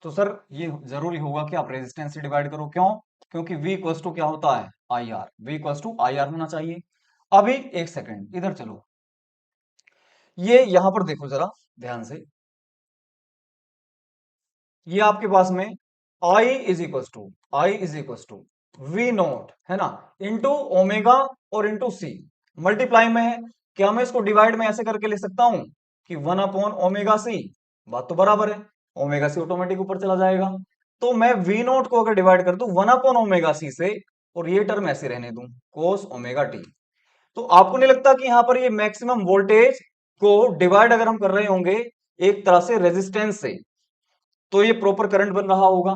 तो सर ये जरूरी होगा कि आप रेजिस्टेंस से डिवाइड करो। क्यों? क्योंकि V इक्वल्स टू क्या होता है? I R. V equals to I R होना चाहिए। अभी एक सेकंड इधर चलो, ये यहां पर देखो जरा ध्यान से, ये आपके पास में I is equals to V naught है ना, इंटू ओमेगा और इंटू सी, मल्टीप्लाई में है। क्या मैं इसको डिवाइड में ऐसे करके लिख सकता हूं कि 1/ओमेगा सी? बात तो बराबर है, ओमेगा सी ऑटोमेटिक ऊपर चला जाएगा। तो मैं वी नोट को अगर डिवाइड कर दूं 1/ओमेगा सी से, और ये टर्म ऐसे रहने दूं कोस ओमेगा टी, तो आपको नहीं लगता कि यहां पर ये मैक्सिमम वोल्टेज को डिवाइड अगर हम कर रहे होंगे एक तरह से रेजिस्टेंस से, तो ये प्रॉपर करंट बन रहा होगा?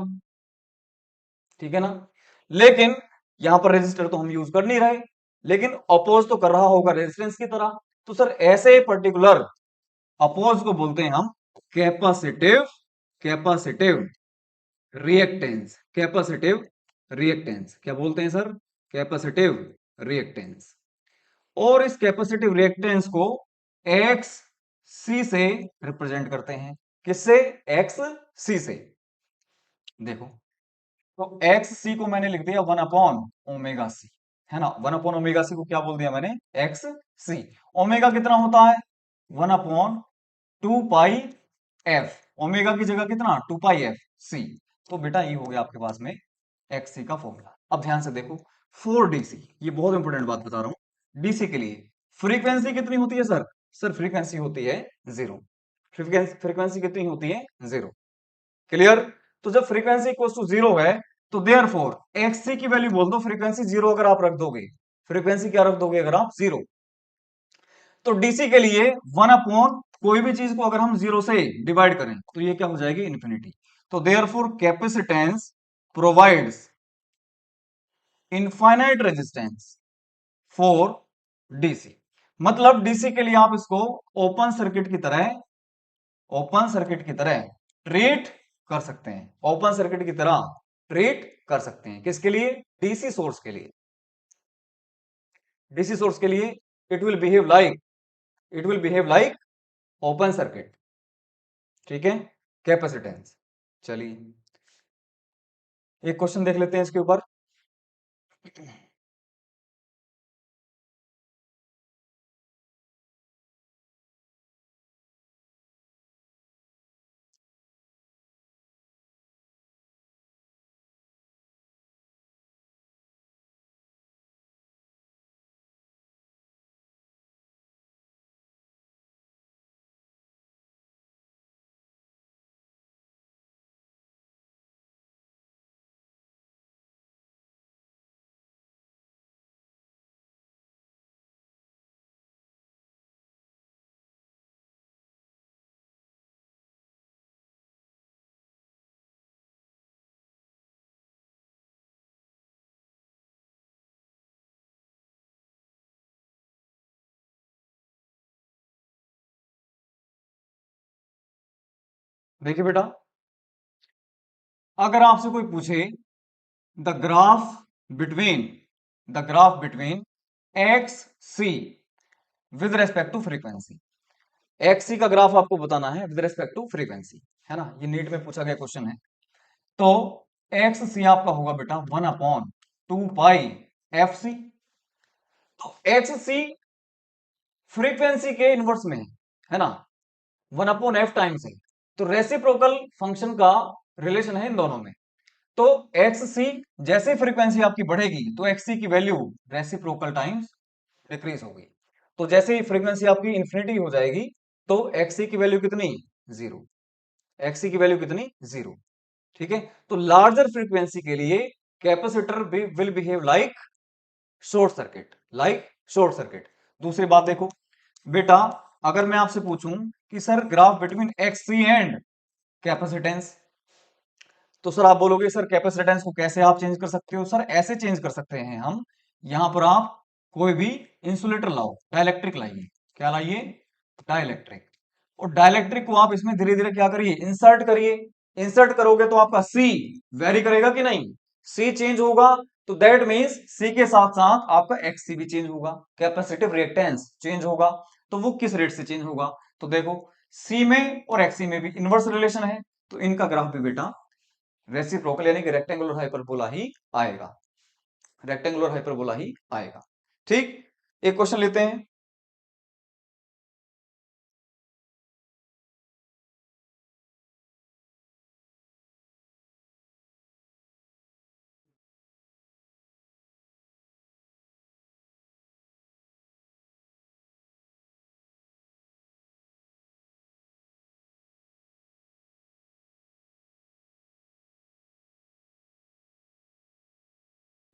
ठीक है ना? लेकिन यहां पर रेजिस्टर तो हम यूज कर नहीं रहे, लेकिन अपोज तो कर रहा होगा रेजिस्टेंस की तरह। तो सर ऐसे पर्टिकुलर अपोज को बोलते हैं हम capacitive capacitive reactance. Capacitive reactance क्या बोलते हैं सर? Capacitive reactance. और इस कैपेसिटिव रिएक्टेंस को एक्स सी से रिप्रेजेंट करते हैं। किससे? एक्स सी से। देखो, तो एक्स सी को मैंने लिख दिया 1/ओमेगा सी, है ना? 1/ओमेगा सी को क्या बोल दिया मैंने? एक्स सी। ओमेगा कितना होता है? 1/2 पाई एफ। ओमेगा की जगह कितना? 2 पाई एफ सी। तो बेटा ये हो गया आपके पास में एक्स सी का फॉर्मूला। अब ध्यान से देखो, फोर डीसी, ये बहुत इंपॉर्टेंट बात बता रहा हूं। डीसी के लिए फ्रीक्वेंसी कितनी होती है सर? सर फ्रीक्वेंसी होती है 0। फ्रीक्वेंसी कितनी होती है? 0। क्लियर? तो जब फ्रीक्वेंसी इक्वल टू 0 है, तो देयर फोर एक्ससी की वैल्यू बोल दो फ्रीक्वेंसी 0 अगर आप रख दोगे। फ्रीक्वेंसी क्या रख दोगे अगर आप? 0। तो डीसी के लिए 1/, कोई भी चीज को अगर हम 0 से डिवाइड करें तो ये क्या हो जाएगी? इन्फिनिटी। तो therefore capacitance provides infinite resistance for DC. मतलब डीसी के लिए आप इसको ओपन सर्किट की तरह ट्रीट कर सकते हैं। ओपन सर्किट की तरह ट्रीट कर सकते हैं। किसके लिए? डीसी सोर्स के लिए। डीसी सोर्स के लिए it will behave like open circuit. ठीक है? कैपेसिटेंस। चलिए एक क्वेश्चन देख लेते हैं इसके ऊपर। देखिए बेटा, अगर आपसे कोई पूछे the graph between X C with respect to frequency, X C का ग्राफ आपको बताना है विद रेस्पेक्ट टू फ्रीक्वेंसी, है ना? ये नीट में पूछा गया क्वेश्चन है। तो एक्स सी आपका होगा बेटा 1/2 पाई एफ सी। तो एक्स सी फ्रीक्वेंसी के इनवर्स में है ना, 1/f टाइम्स है। तो रेसिप्रोकल फंक्शन का रिलेशन है इन दोनों में। तो एक्स सी, जैसे फ्रीक्वेंसी आपकी बढ़ेगी तो एक्स सी की वैल्यू रेसिप्रोकल टाइम्स डिक्रीज होगी। तो जैसे ही फ्रीक्वेंसी आपकी इंफिनिटी हो जाएगी तो एक्स सी की वैल्यू कितनी? 0। एक्स सी की वैल्यू कितनी? 0। ठीक है? तो लार्जर फ्रीक्वेंसी के लिए capacitor will behave like short circuit. दूसरी बात देखो बेटा, अगर मैं आपसे पूछूं कि sir graph between X C and capacitance, तो सर आप बोलोगे सर कैपेसिटेंस को कैसे आप चेंज कर सकते हो? सर ऐसे चेंज कर सकते हैं हम, यहां पर आप कोई भी इंसुलेटर लाओ, डाइलेक्ट्रिक लाइए। क्या लाइए? डाइलेक्ट्रिक। और डाइलेक्ट्रिक को आप इसमें धीरे धीरे क्या करिए? इंसर्ट करिए। इंसर्ट करोगे तो आपका सी वेरी करेगा कि नहीं? सी चेंज होगा तो दैट मीन्स सी के साथ साथ आपका एक्ससी भी चेंज होगा, कैपेसिटिव रिएक्टेंस चेंज होगा। तो वो किस रेट से चेंज होगा? तो देखो, सी में और एक्ससी में भी इनवर्स रिलेशन है, तो इनका ग्राफ भी बेटा रेसिप्रोकल यानी कि रेक्टेंगुलर हाइपरबोला ही आएगा, रेक्टेंगुलर हाइपरबोला ही आएगा। ठीक, एक क्वेश्चन लेते हैं।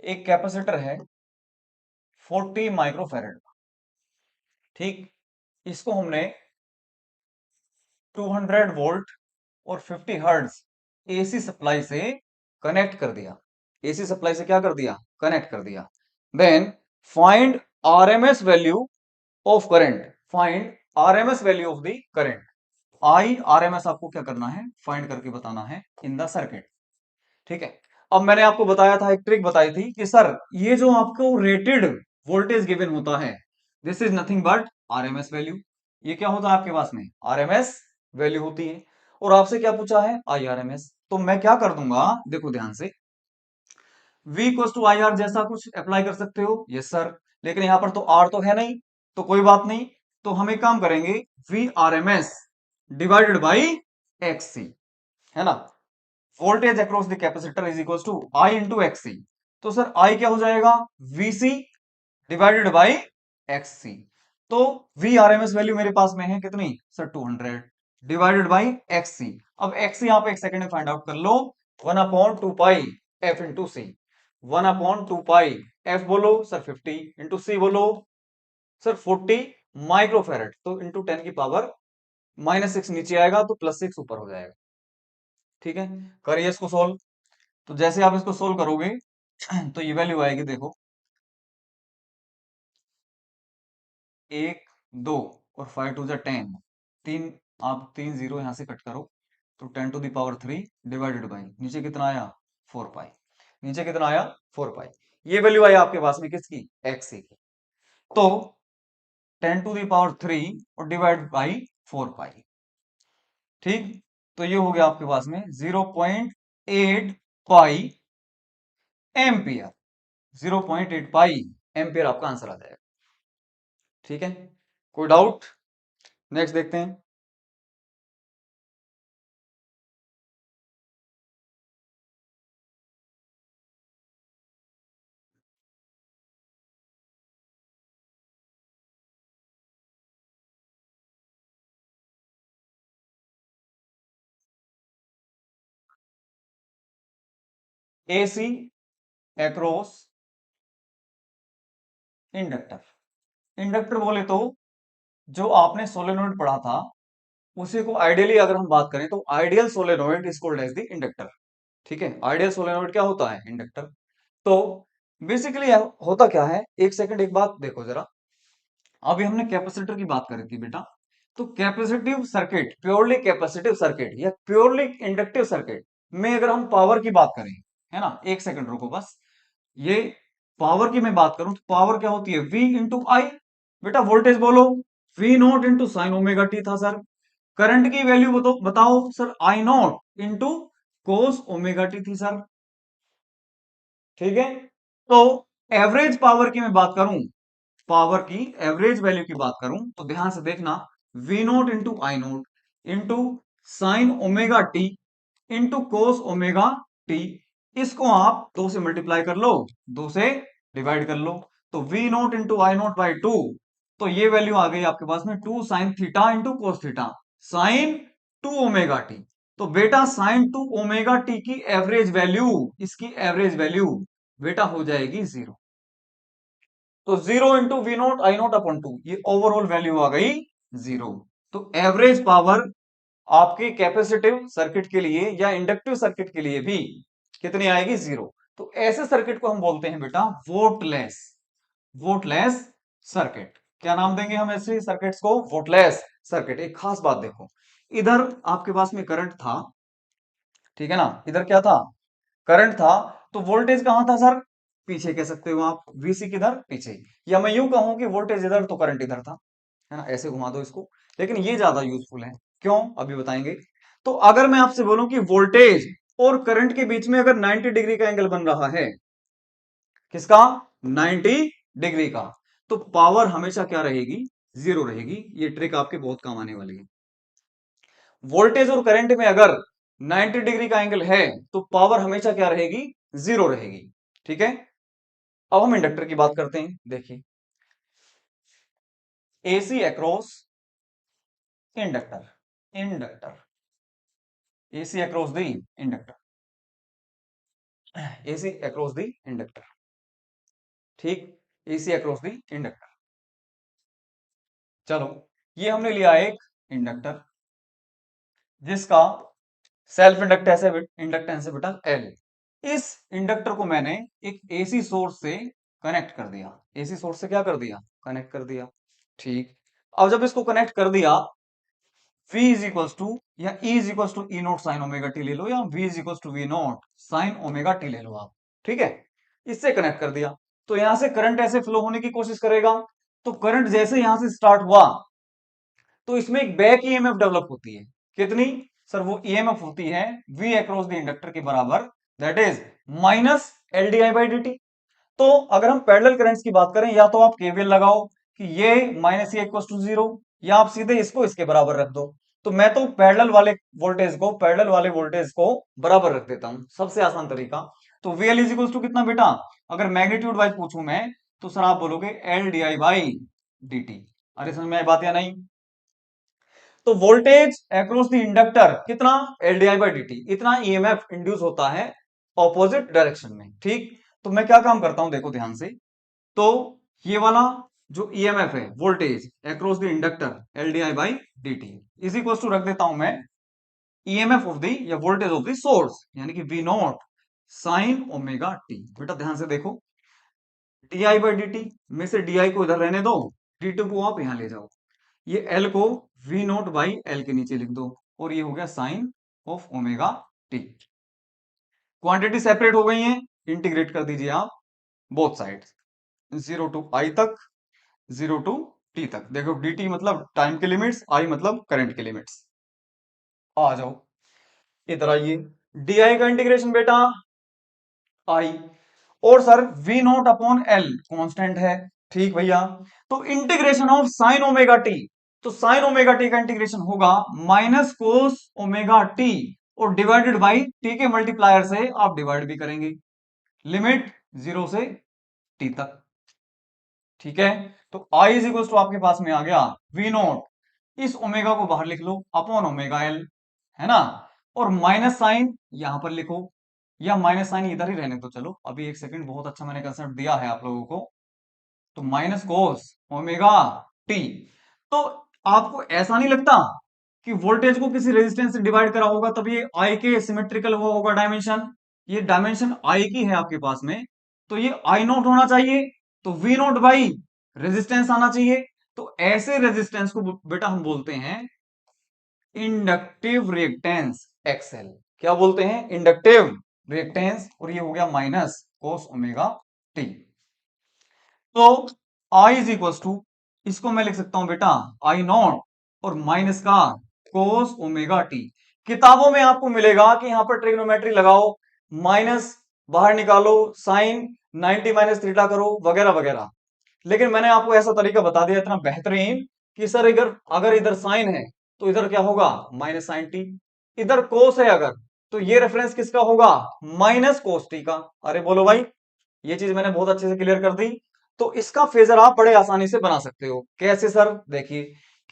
एक कैपेसिटर है 40 माइक्रोफैरड, ठीक, इसको हमने 200 वोल्ट और 50 हर्ट्ज एसी सप्लाई से कनेक्ट कर दिया। एसी सप्लाई से क्या कर दिया? कनेक्ट कर दिया। Then find RMS value of current, find RMS value of the current. I RMS आपको क्या करना है? फाइंड करके बताना है इन द सर्किट। ठीक है, अब मैंने आपको बताया था, एक ट्रिक बताई थी कि सर ये जो आपको रेटेड वोल्टेज गिवन होता है, this is nothing but RMS value. ये क्या होता है आपके पास में? आरएमएस वैल्यू होती है। और आपसे क्या पूछा है? I RMS. तो मैं क्या कर दूंगा, देखो ध्यान से, V equal to I R जैसा कुछ अप्लाई कर सकते हो, यस सर, लेकिन यहां पर तो R तो है नहीं, तो कोई बात नहीं। तो हम एक काम करेंगे, V R M S divided by X C, है ना, voltage across the capacitor is equal to I into X C. तो सर आई क्या हो जाएगा? VC divided by X C. तो V R M S value मेरे पास में है कितनी sir? 200 divided by X C. अब एक्स सी आप एक सेकंड में फाइंड आउट कर लो, 1/2 पाई एफ इंटू सी। 1/2 पाई एफ बोलो सर 50 इंटू सी बोलो सर 40 माइक्रोफेरेड, तो इंटू 10 की पावर -6 नीचे आएगा तो +6 ऊपर हो जाएगा। ठीक है, करिए इसको सोल्व। तो जैसे आप इसको सोल्व करोगे तो ये वैल्यू आएगी, देखो 1 2 और 5 टू 10, तीन, आप 3 जीरो यहां से कट करो तो 10⁻³ डिवाइडेड बाई नीचे कितना आया? 4 पाई। नीचे कितना आया? 4 पाई। ये वैल्यू आई आपके पास में किसकी? एक्स की। तो 10⁻³ और डिवाइड बाई 4 पाई। ठीक, तो ये हो गया आपके पास में 0.8 पाई एम्पियर। 0.8 पाई एम्पियर आपका आंसर आ जाएगा। ठीक है, कोई डाउट? नेक्स्ट देखते हैं। AC across inductor. इंडक्टर बोले तो जो आपने सोलेनोइड पढ़ा था उसी को आइडियली अगर हम बात करें तो ideal solenoid is called as the inductor. ठीक है, आइडियल सोलेनोइड क्या होता है? इंडक्टर। तो बेसिकली होता क्या है, एक सेकंड एक बात देखो जरा। अभी हमने कैपेसिटर की बात करी थी बेटा, तो capacitive circuit, purely capacitive circuit या प्योरली इंडक्टिव सर्किट में अगर हम पावर की बात करें, है ना, एक सेकंड रुको बस, ये पावर की मैं बात करूं तो पावर क्या होती है? V इंटू आई। बेटा वोल्टेज बोलो, V0 into sine omega T था सर। करंट की वैल्यू बताओ sir, I0 into cos omega T थी सर। ठीक है, तो एवरेज पावर की मैं बात करूं, पावर की एवरेज वैल्यू की बात करूं तो ध्यान से देखना, V0 into I0 into sine omega T into cos omega T, इसको आप 2 से मल्टीप्लाई कर लो, 2 से डिवाइड कर लो, तो V0 इंटू I0/2, तो ये वैल्यू आ गई आपके पास में 2 sine theta into cos theta, sine 2 omega t. तो बेटा साइन 2 ओमेगा टी की एवरेज वैल्यू, इसकी एवरेज वैल्यू बेटा हो जाएगी 0। तो 0 इंटू V0 I0/2, ये ओवरऑल वैल्यू आ गई 0। तो एवरेज पावर आपके कैपेसिटिव सर्किट के लिए या इंडक्टिव सर्किट के लिए भी कितनी आएगी? 0। तो ऐसे सर्किट को हम बोलते हैं बेटा वोल्टलेस, वोल्टलेस सर्किट। क्या नाम देंगे हम ऐसे सर्किट्स को? वोल्टलेस सर्किट। एक खास बात देखो, इधर आपके पास में करंट था, ठीक है ना, इधर क्या था? करंट था, तो वोल्टेज कहां था सर? पीछे कह सकते हो आप, VC किधर पीछे, या मैं यूं कहूं कि वोल्टेज इधर तो करंट इधर था, है ना, ऐसे घुमा दो इसको। लेकिन ये ज्यादा यूजफुल है, क्यों अभी बताएंगे। तो अगर मैं आपसे बोलूं कि वोल्टेज और करंट के बीच में अगर 90 डिग्री का एंगल बन रहा है, किसका, 90 डिग्री का, तो पावर हमेशा क्या रहेगी, जीरो रहेगी। ये ट्रिक आपके बहुत काम आने वाली है। वोल्टेज और करंट में अगर 90 डिग्री का एंगल है तो पावर हमेशा क्या रहेगी, जीरो रहेगी। ठीक है, अब हम इंडक्टर की बात करते हैं। देखिए, AC across inductor, inductor, AC across the inductor, AC across the inductor, ठीक, एसी अक्रॉस द इंडक्टर। चलो, ये हमने लिया एक इंडक्टर जिसका सेल्फ इंडक्टेंस है बेटा एल। इस इंडक्टर को मैंने एक एसी सोर्स से कनेक्ट कर दिया, एसी सोर्स से क्या कर दिया, कनेक्ट कर दिया। ठीक, अब जब इसको कनेक्ट कर दिया, V इज इक्वल्स टू या E is equals to E not sine omega t ले लो, या V is equals to V naught sine omega t ले लो आप। ठीक है, इससे कनेक्ट कर दिया, तो यहां से करंट ऐसे फ्लो होने की कोशिश करेगा। तो करंट जैसे यहां से स्टार्ट हुआ, तो इसमें एक बैक ईएमएफ डेवलप होती है। कितनी, सर वो ईएमएफ होती है V अक्रॉस द इंडक्टर के बराबर, that is minus L D I by D T. तो अगर हम पैरेलल करंट्स की बात करें, या तो आप केवीएल लगाओ कि ये minus A equal to zero, या आप सीधे इसको इसके बराबर रख दो। तो मैं तो पैरेलल वाले वोल्टेज को बराबर रख देता हूं, सबसे आसान तरीका। तो VL इज इक्वल टू कितना बेटा, अगर मैग्नीट्यूड वाइज पूछूं मैं, तो सर आप बोलोगे L D I by D T. अरे समझ में आई बात या नहीं। तो वोल्टेज अक्रॉस द इंडक्टर कितना, L D I by D T, इतना ईएमएफ इंड्यूस होता है ऑपोजिट डायरेक्शन में। ठीक, तो मैं क्या काम करता हूं, देखो ध्यान से। तो ये वाला जो ईएमएफ है, voltage across the inductor L D I by D T is equal to रख देता हूं मैं ईएमएफ ऑफ द या वोल्टेज ऑफ द सोर्स, यानी कि V naught sine omega t. बेटा ध्यान से देखो, D I by D T में से डी आई को इधर रहने दो, डी टी को आप यहां ले जाओ, ये एल को वी नॉट बाई एल के नीचे लिख दो, और ये हो गया sine of omega t. Quantity separate हो गई है, इंटीग्रेट कर दीजिए आप both side, zero to I तक, जीरो टू टी तक। देखो dt मतलब टाइम के लिमिट्स, आई मतलब करंट के लिमिट्स। आ जाओ इधर आइए, डी का इंटीग्रेशन बेटा आई, और sir V naught upon L constant है। ठीक भैया, तो integration of sine omega t, तो साइन ओमेगा टी का इंटीग्रेशन होगा माइनस कोस ओमेगा टी, और डिवाइडेड बाई टी के मल्टीप्लायर से आप डिवाइड भी करेंगे, लिमिट जीरो से टी तक। ठीक है, तो आई इज इक्वल टू आपके पास में आ गया वी नॉट, इस ओमेगा को बाहर लिख लो अपॉन ओमेगा एल, है ना, और माइनस साइन यहां पर लिखो, या माइनस साइन इधर ही रहने दो। चलो अभी एक सेकंड, बहुत अच्छा मैंने कंसेप्ट दिया है आप लोगों को। तो माइनस कोस ओमेगा टी, तो आपको ऐसा नहीं लगता कि वोल्टेज को किसी रेजिस्टेंस से डिवाइड करा होगा तब ये आई के सिमेट्रिकल हुआ होगा डायमेंशन, ये डायमेंशन आई की है आपके पास में, तो ये आई नॉट होना चाहिए, तो वी नॉट बाई रेजिस्टेंस आना चाहिए। तो ऐसे रेजिस्टेंस को बेटा हम बोलते हैं इंडक्टिव रिएक्टेंस एक्सएल। क्या बोलते हैं, इंडक्टिव रिएक्टेंस, और ये हो गया माइनस कोस ओमेगा टी। तो I इज इक्वल टू, इसको मैं लिख सकता हूं बेटा आई नॉट और माइनस का कोस ओमेगा टी। किताबों में आपको मिलेगा कि यहां पर ट्रिग्नोमेट्री लगाओ, माइनस बाहर निकालो, साइन 90 माइनस थीटा करो, वगैरह वगैरह। लेकिन मैंने आपको ऐसा तरीका बता दिया इतना बेहतरीन कि सर अगर इधर साइन है तो इधर क्या होगा, माइनस साइन टी, इधर कोस है अगर, तो ये रेफरेंस किसका होगा, माइनस कोस टी का। अरे बोलो भाई, ये चीज मैंने बहुत अच्छे से क्लियर कर दी। तो इसका फेजर आप बड़े आसानी से बना सकते हो। कैसे सर, देखिए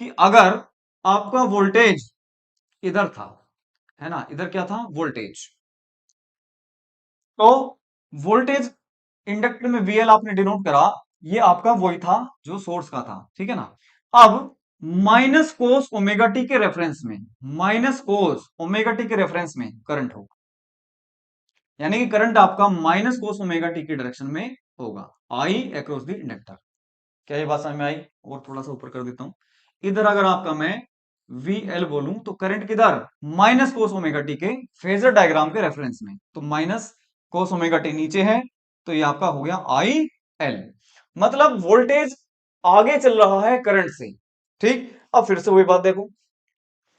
कि अगर आपका वोल्टेज इधर था, है ना, इधर क्या था, वोल्टेज, तो वोल्टेज इंडक्टर में VL आपने डिनोट करा, ये आपका वही था जो सोर्स का था, ठीक है ना। अब माइनस कोस ओमेगा टी के रेफरेंस में, माइनस कोस ओमेगा टी के रेफरेंस में करंट होगा, यानी कि करंट आपका माइनस कोस ओमेगा टी के डायरेक्शन में होगा, आई अक्रॉस द इंडक्टर। क्या ये बात समझ में आई, और थोड़ा सा ऊपर कर देता हूं, इधर अगर आपका मैं VL बोलूं तो करंट किधर, माइनस कोस ओमेगा टी के फेजर डायग्राम के रेफरेंस में, तो माइनस कोस ओमेगा टी नीचे है, तो ये आपका हो गया आई एल, मतलब वोल्टेज आगे चल रहा है करंट से। ठीक, अब फिर से वही बात देखो,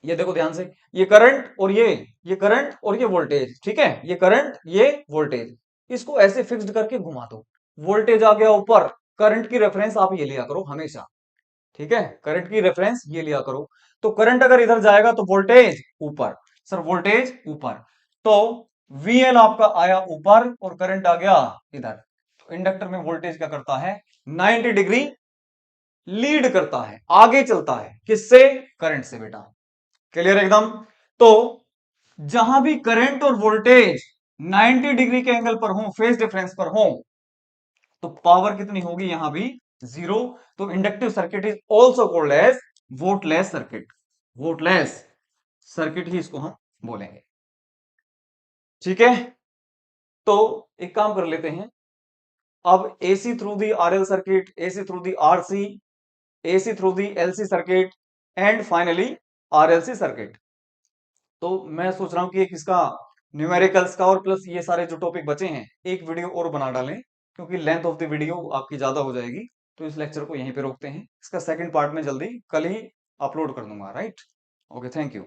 ये देखो ध्यान से, ये करंट और ये करंट और ये वोल्टेज, ठीक है, ये करंट ये वोल्टेज, इसको ऐसे फिक्स्ड करके घुमा दो, वोल्टेज आ गया ऊपर, करंट की रेफरेंस आप ये लिया करो हमेशा, ठीक है, करंट की रेफरेंस ये लिया करो। तो करंट अगर इधर जाएगा तो वोल्टेज ऊपर, सर वोल्टेज ऊपर, तो VL आपका आया ऊपर और करंट आ गया इधर, तो इंडक्टर में वोल्टेज क्या करता है, 90 डिग्री लीड करता है, आगे चलता है, किससे, करंट से बेटा, क्लियर एकदम। तो जहां भी करंट और वोल्टेज 90 डिग्री के एंगल पर हो, फेज डिफरेंस पर हो, तो पावर कितनी होगी, यहां भी जीरो। तो inductive circuit is also called as wattless circuit, wattless circuit ही इसको हम बोलेंगे, ठीक है। तो एक काम कर लेते हैं, अब AC through the RL circuit, AC through the RC, AC through the LC circuit, and finally RLC circuit. तो मैं सोच रहा हूं कि एक इसका न्यूमेरिकल्स का और प्लस ये सारे जो टॉपिक बचे हैं एक वीडियो और बना डालें, क्योंकि लेंथ ऑफ द वीडियो आपकी ज्यादा हो जाएगी। तो इस लेक्चर को यहीं पे रोकते हैं, इसका सेकंड पार्ट में जल्दी कल ही अपलोड कर दूंगा, राइट। Okay, thank you.